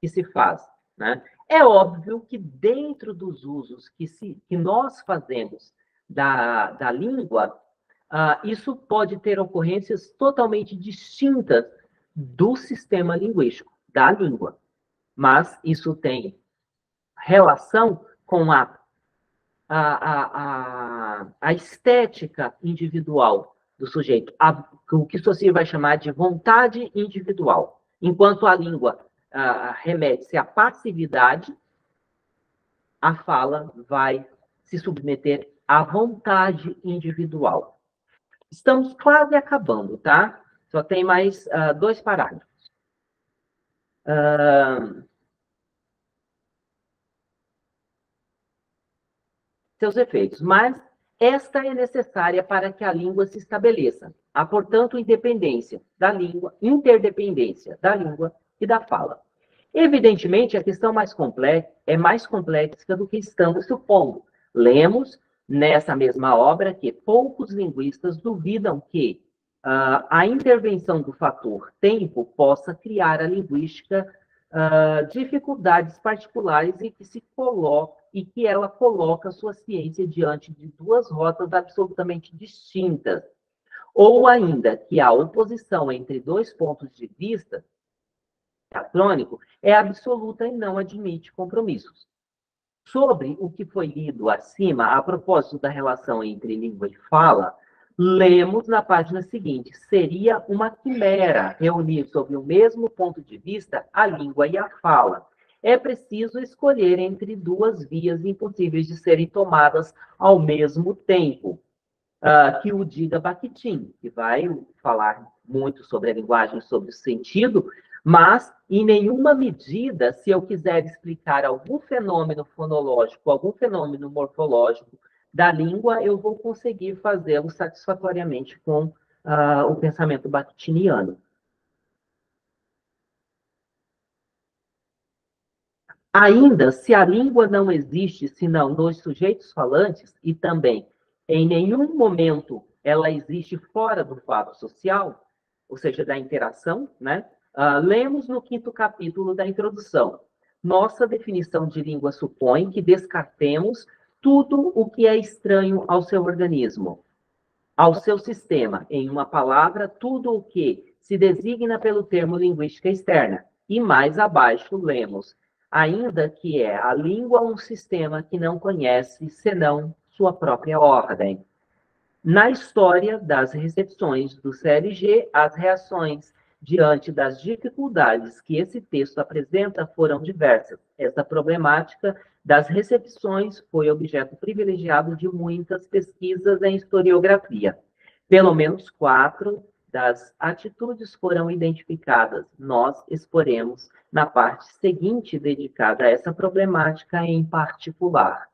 se faz, né? É óbvio que dentro dos usos que nós fazemos da língua, isso pode ter ocorrências totalmente distintas do sistema linguístico, da língua. Mas isso tem relação com a estética individual do sujeito, o que Saussure vai chamar de vontade individual. Enquanto a língua remete-se à passividade, a fala vai se submeter à vontade individual. Estamos quase acabando, tá? Só tem mais 2 parágrafos. Seus efeitos, mas esta é necessária para que a língua se estabeleça. Há, portanto, independência da língua, interdependência da língua e da fala. Evidentemente, a questão é mais complexa do que estamos supondo. Lemos nessa mesma obra que poucos linguistas duvidam que a intervenção do fator tempo possa criar a linguística dificuldades particulares e que ela coloca sua ciência diante de 2 rotas absolutamente distintas, ou ainda que a oposição entre 2 pontos de vista diacrônico é absoluta e não admite compromissos. Sobre o que foi lido acima, a propósito da relação entre língua e fala, lemos na página seguinte: seria uma quimera reunir sob o mesmo ponto de vista a língua e a fala. É preciso escolher entre 2 vias impossíveis de serem tomadas ao mesmo tempo. Que o diga Bakhtin, que vai falar muito sobre a linguagem, sobre o sentido, mas, em nenhuma medida, se eu quiser explicar algum fenômeno fonológico, algum fenômeno morfológico da língua, eu vou conseguir fazê-lo satisfatoriamente com o pensamento bakhtiniano. Ainda, se a língua não existe senão nos sujeitos falantes, e também em nenhum momento ela existe fora do fato social, ou seja, da interação, né? Lemos no 5º capítulo da introdução. Nossa definição de língua supõe que descartemos tudo o que é estranho ao seu organismo, ao seu sistema. Em uma palavra, tudo o que se designa pelo termo linguística externa. E mais abaixo lemos, ainda que é a língua um sistema que não conhece senão sua própria ordem. Na história das recepções do CLG, as reações diante das dificuldades que esse texto apresenta foram diversas. Essa problemática das recepções foi objeto privilegiado de muitas pesquisas em historiografia. Pelo menos 4 das atitudes foram identificadas. Nós exporemos na parte seguinte, dedicada a essa problemática em particular.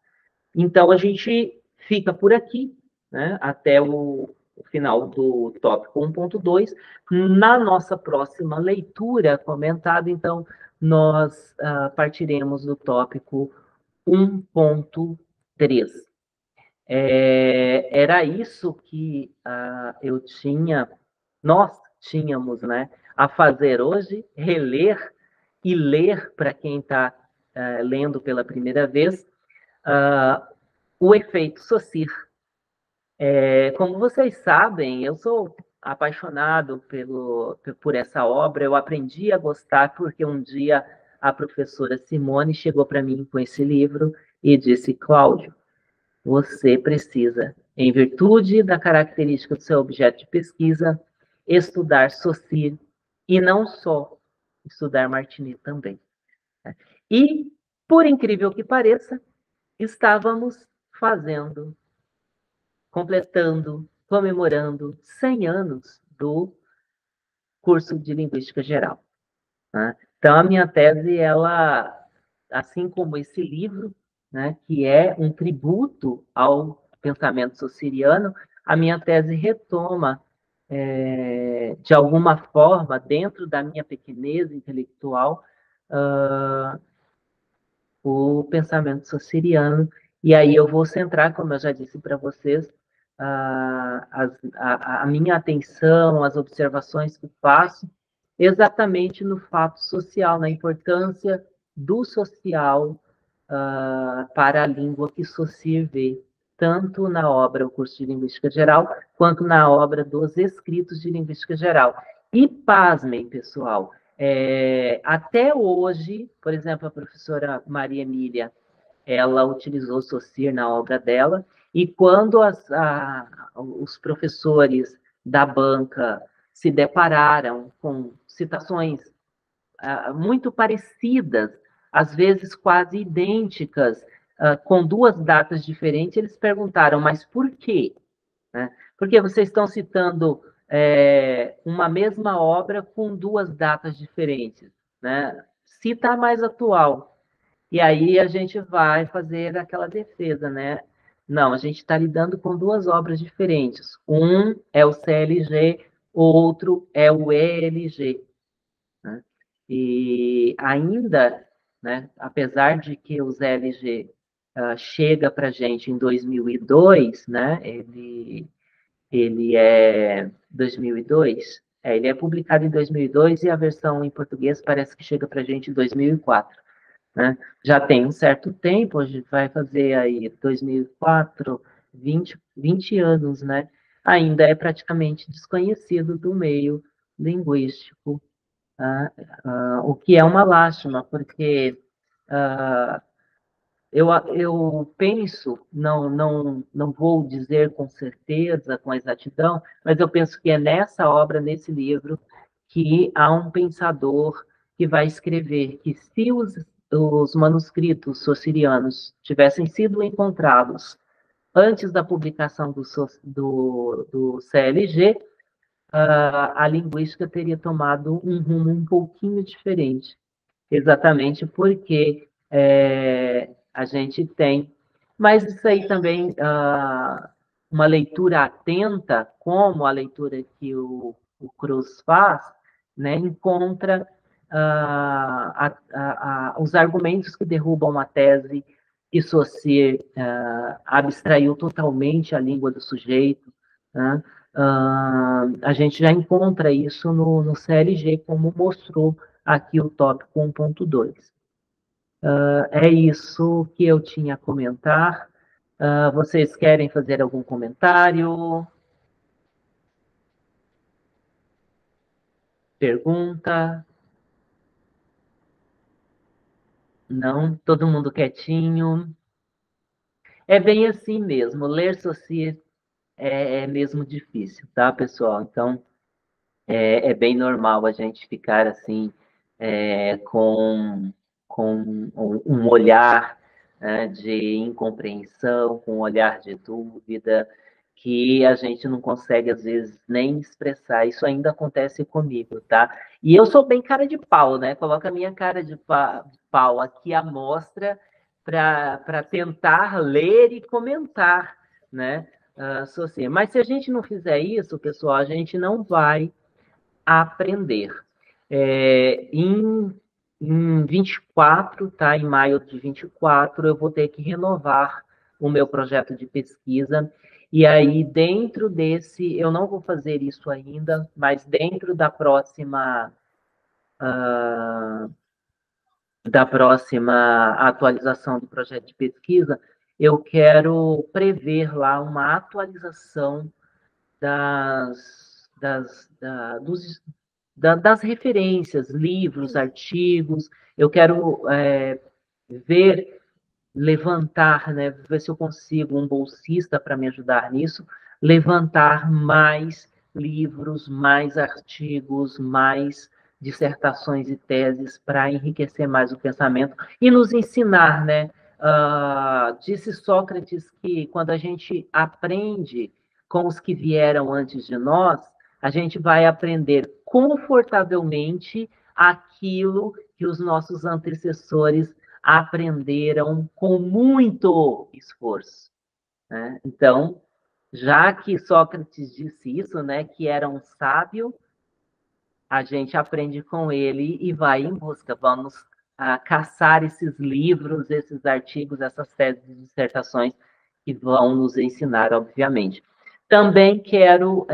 Então, a gente fica por aqui, né, até o final do tópico 1.2. Na nossa próxima leitura comentada, então, nós partiremos do tópico 1.3. Era isso que nós tínhamos, né, a fazer hoje, reler e ler, para quem está lendo pela primeira vez, o efeito Saussure. Como vocês sabem, eu sou apaixonado por essa obra, eu aprendi a gostar porque um dia a professora Simone chegou para mim com esse livro e disse, Cláudio, você precisa, em virtude da característica do seu objeto de pesquisa, estudar Saussure e não só estudar Martinet também. E, por incrível que pareça, estávamos completando, comemorando 100 anos do curso de Linguística Geral. Né? Então, a minha tese, ela, assim como esse livro, né, que é um tributo ao pensamento saussuriano, a minha tese retoma, de alguma forma, dentro da minha pequenez intelectual, o pensamento saussuriano. E aí eu vou centrar, como eu já disse para vocês, a minha atenção, as observações que faço, exatamente no fato social, na importância do social para a língua que Saussure vê, tanto na obra O Curso de Linguística Geral, quanto na obra dos Escritos de Linguística Geral. E pasmem, pessoal, até hoje, por exemplo, a professora Maria Emília, ela utilizou Saussure na obra dela, e quando os professores da banca se depararam com citações muito parecidas, às vezes quase idênticas, com 2 datas diferentes, eles perguntaram, mas por quê? Né? Porque vocês estão citando uma mesma obra com 2 datas diferentes, né? Cita a mais atual. E aí a gente vai fazer aquela defesa, né? Não, a gente está lidando com 2 obras diferentes. Um é o CLG, o outro é o ELG. Né? E ainda, né, apesar de que o ZLG chega para a gente em 2002, né, ele é 2002, ele é publicado em 2002 e a versão em português parece que chega para a gente em 2004. Né? Já tem um certo tempo, a gente vai fazer aí 2004, 20 anos, né? Ainda é praticamente desconhecido do meio linguístico, o que é uma lástima, porque eu penso, não vou dizer com certeza, com exatidão, mas eu penso que é nessa obra, nesse livro, que há um pensador que vai escrever que se os manuscritos saussurianos tivessem sido encontrados antes da publicação do CLG, a linguística teria tomado um rumo um pouquinho diferente, exatamente porque a gente tem. Mas isso aí também, uma leitura atenta, como a leitura que o Cruz faz, né, encontra os argumentos que derrubam a tese que Saussure abstraiu totalmente a língua do sujeito, né? A gente já encontra isso no CLG, como mostrou aqui o tópico 1.2. É isso que eu tinha a comentar. Vocês querem fazer algum comentário? Pergunta? Não? Todo mundo quietinho? É bem assim mesmo. Ler Saussure é mesmo difícil, tá, pessoal? Então, é bem normal a gente ficar assim, com um olhar, né, de incompreensão, com um olhar de dúvida, que a gente não consegue, às vezes, nem expressar. Isso ainda acontece comigo, tá? E eu sou bem cara de pau, né? Coloca a minha cara de pau aqui à mostra para tentar ler e comentar, né? Assim. Mas se a gente não fizer isso, pessoal, a gente não vai aprender. Em 24, tá? Em maio de 24, eu vou ter que renovar o meu projeto de pesquisa. E aí, dentro desse, eu não vou fazer isso ainda, mas dentro da próxima atualização do projeto de pesquisa, eu quero prever lá uma atualização das referências, livros, artigos. Eu quero ver, levantar, né, ver se eu consigo um bolsista para me ajudar nisso, levantar mais livros, mais artigos, mais dissertações e teses para enriquecer mais o pensamento e nos ensinar, né? Disse Sócrates que quando a gente aprende com os que vieram antes de nós, a gente vai aprender confortavelmente aquilo que os nossos antecessores aprenderam com muito esforço, né? Então, já que Sócrates disse isso, né, que era um sábio, a gente aprende com ele e vai em busca. Vamos caçar esses livros, esses artigos, essas teses e dissertações que vão nos ensinar, obviamente. Também quero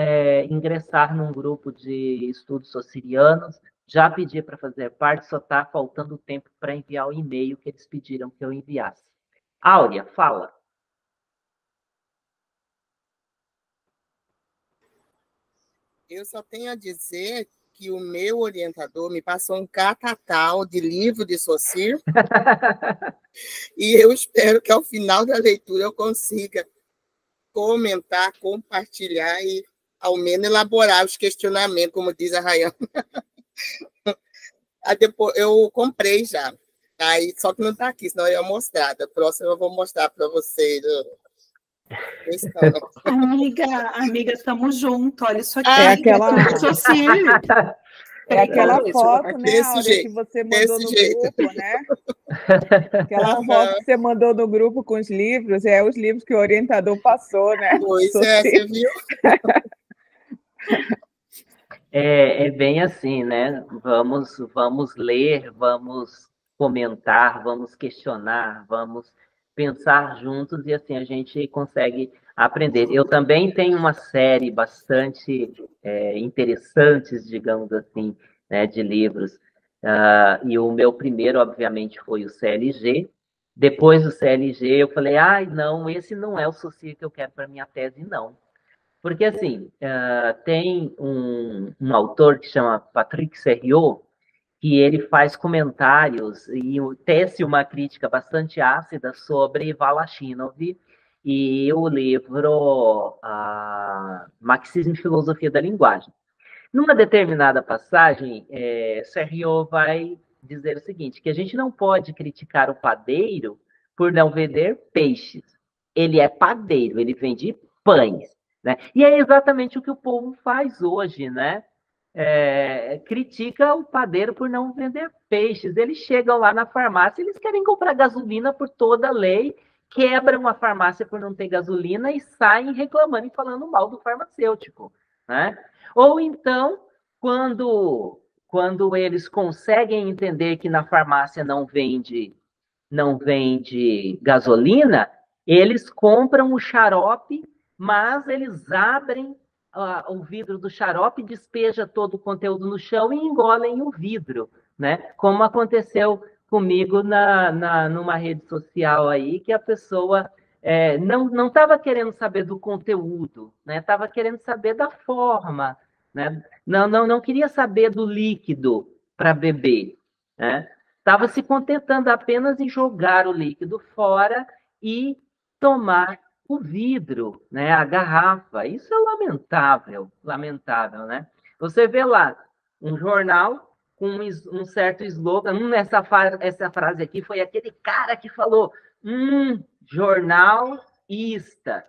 ingressar num grupo de estudos socirianos. Já pedi para fazer parte, só está faltando tempo para enviar o e-mail que eles pediram que eu enviasse. Áurea, fala. Eu só tenho a dizer que o meu orientador me passou um catatal de livro de Saussure e eu espero que ao final da leitura eu consiga comentar, compartilhar e ao menos elaborar os questionamentos, como diz a Rayana. Depois, eu comprei já, aí, só que não está aqui, senão eu ia mostrar. Da próxima eu vou mostrar para vocês. Amiga, estamos juntos. Olha isso aqui. É aquela foto, né, desse Áurea, jeito, que você mandou no grupo, né? Aquela foto que você mandou no grupo com os livros, os livros que o orientador passou, né? Pois você viu? É bem assim, né? Vamos ler, vamos comentar, vamos questionar, vamos pensar juntos e assim a gente consegue aprender. Eu também tenho uma série bastante interessantes, digamos assim, né, de livros. E o meu primeiro, obviamente, foi o CLG. Depois do CLG, eu falei, não, esse não é o Saussure que eu quero para minha tese, não. Porque, assim, tem um autor que chama Patrick Serriot, que ele faz comentários e tece uma crítica bastante ácida sobre Valachinov e o livro Marxismo e Filosofia da Linguagem. Numa determinada passagem, Serriot vai dizer o seguinte, que a gente não pode criticar o padeiro por não vender peixes. Ele é padeiro, ele vende pães. Né? E é exatamente o que o povo faz hoje, né? Critica o padeiro por não vender peixes. Eles chegam lá na farmácia, eles querem comprar gasolina por toda a lei, quebram a farmácia por não ter gasolina e saem reclamando e falando mal do farmacêutico. Né? Ou então, quando eles conseguem entender que na farmácia não vende gasolina, eles compram o xarope, mas eles abrem o vidro do xarope, despeja todo o conteúdo no chão e engolem o vidro, né? Como aconteceu comigo numa rede social aí, que a pessoa não estava querendo saber do conteúdo, né? Estava querendo saber da forma, né? Não queria saber do líquido para beber, né? Estava se contentando apenas em jogar o líquido fora e tomar o vidro, né? A garrafa. Isso é lamentável, lamentável, né? Você vê lá um jornal com um certo slogan. Essa frase aqui foi aquele cara que falou: jornalista,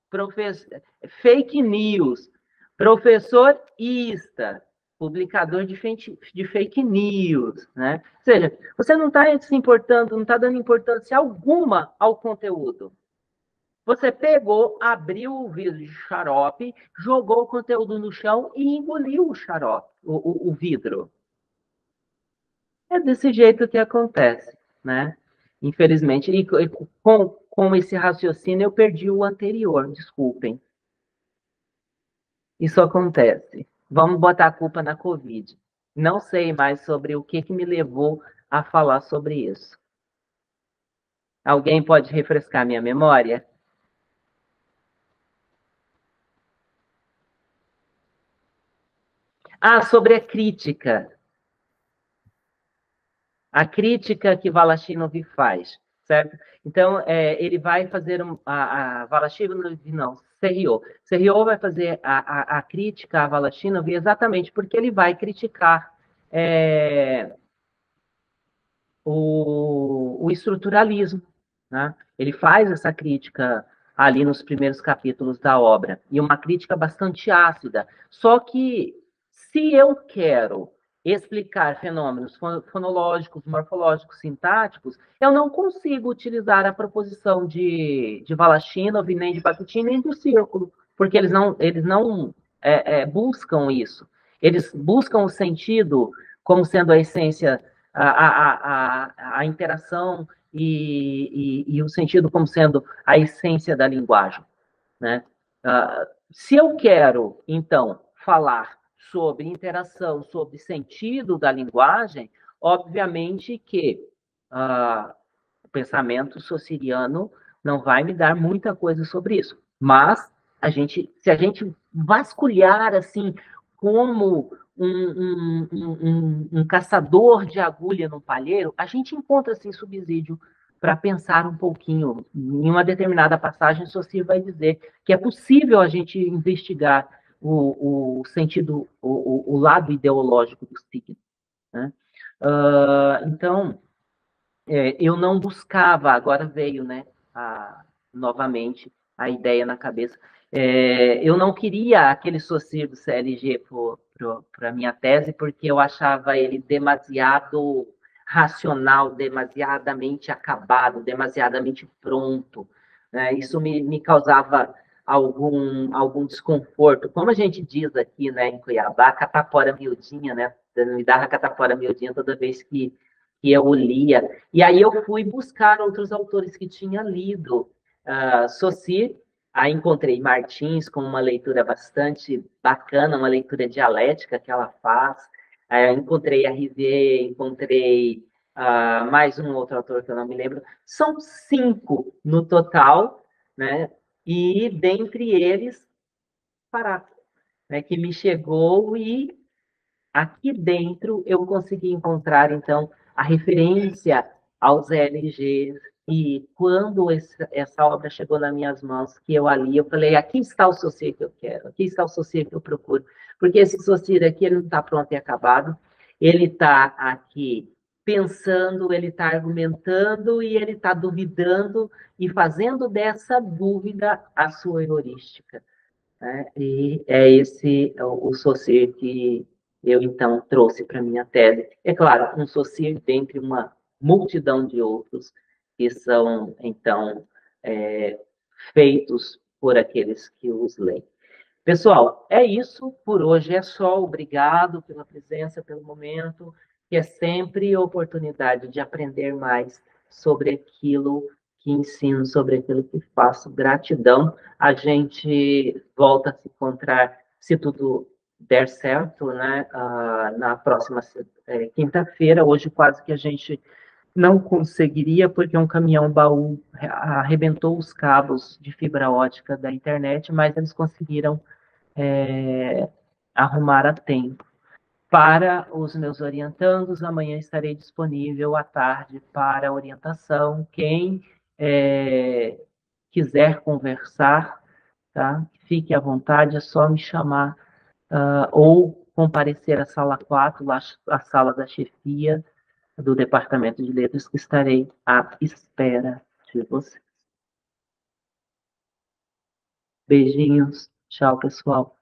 professor, fake news, professor ista, publicador de fake news, né? Ou seja, você não está se importando, não está dando importância alguma ao conteúdo. Você pegou, abriu o vidro de xarope, jogou o conteúdo no chão e engoliu o xarope, o vidro. É desse jeito que acontece, né? Infelizmente. E com esse raciocínio, eu perdi o anterior, desculpem. Isso acontece. Vamos botar a culpa na Covid. Não sei mais sobre o que me levou a falar sobre isso. Alguém pode refrescar minha memória? Sobre a crítica. A crítica que Valachinov faz, certo? Então, ele vai fazer Valachinov, não, Serriot vai fazer a crítica a Valachinov exatamente porque ele vai criticar o estruturalismo, né? Ele faz essa crítica ali nos primeiros capítulos da obra, e uma crítica bastante ácida. Só que, se eu quero explicar fenômenos fonológicos, morfológicos, sintáticos, eu não consigo utilizar a proposição de Valachinov, nem de Bakhtin, nem do círculo, porque eles não buscam isso. Eles buscam o sentido como sendo a essência, a interação e o sentido como sendo a essência da linguagem, né? Se eu quero, então, falar sobre interação, sobre sentido da linguagem, obviamente que o pensamento saussuriano não vai me dar muita coisa sobre isso. Mas, se a gente vasculhar assim, como um caçador de agulha no palheiro, a gente encontra assim, subsídio para pensar um pouquinho. Em uma determinada passagem, Saussure vai dizer que é possível a gente investigar o sentido, o lado ideológico do signo, né? Então, eu não buscava, agora veio, né, novamente a ideia na cabeça. Eu não queria aquele Saussure do CLG para a minha tese, porque eu achava ele demasiado racional, demasiadamente acabado, demasiadamente pronto, né? Isso me causava algum desconforto. Como a gente diz aqui, né, em Cuiabá, catapora miudinha, né? Me dava catapora miudinha toda vez que eu o lia. E aí eu fui buscar outros autores que tinha lido Saussure. Aí encontrei Martins com uma leitura bastante bacana, uma leitura dialética que ela faz. Encontrei a Rivet, encontrei mais um outro autor que eu não me lembro. São 5 no total, né? E dentre eles, Paráclito, né? Que me chegou e aqui dentro eu consegui encontrar, então, a referência aos LGs, e quando essa obra chegou nas minhas mãos, que eu ali, eu falei, aqui está o Saussure que eu quero, aqui está o Saussure que eu procuro, porque esse Saussure aqui, ele não está pronto e acabado, ele está aqui pensando, ele está argumentando, e ele está duvidando, e fazendo dessa dúvida a sua heurística, né? E é esse o Saussure que eu, então, trouxe para minha tese. É claro, um Saussure dentre uma multidão de outros que são, então, feitos por aqueles que os leem. Pessoal, é isso por hoje. É só. Obrigado pela presença, pelo momento, que é sempre oportunidade de aprender mais sobre aquilo que ensino, sobre aquilo que faço. Gratidão. A gente volta a se encontrar, se tudo der certo, né? Na próxima quinta-feira. Hoje quase que a gente não conseguiria, porque um caminhão-baú arrebentou os cabos de fibra ótica da internet, mas eles conseguiram arrumar a tempo. Para os meus orientandos, amanhã estarei disponível à tarde para orientação. Quem quiser conversar, tá? Fique à vontade, é só me chamar ou comparecer à sala 4, lá, a sala da chefia do Departamento de Letras, que estarei à espera de vocês. Beijinhos. Tchau, pessoal.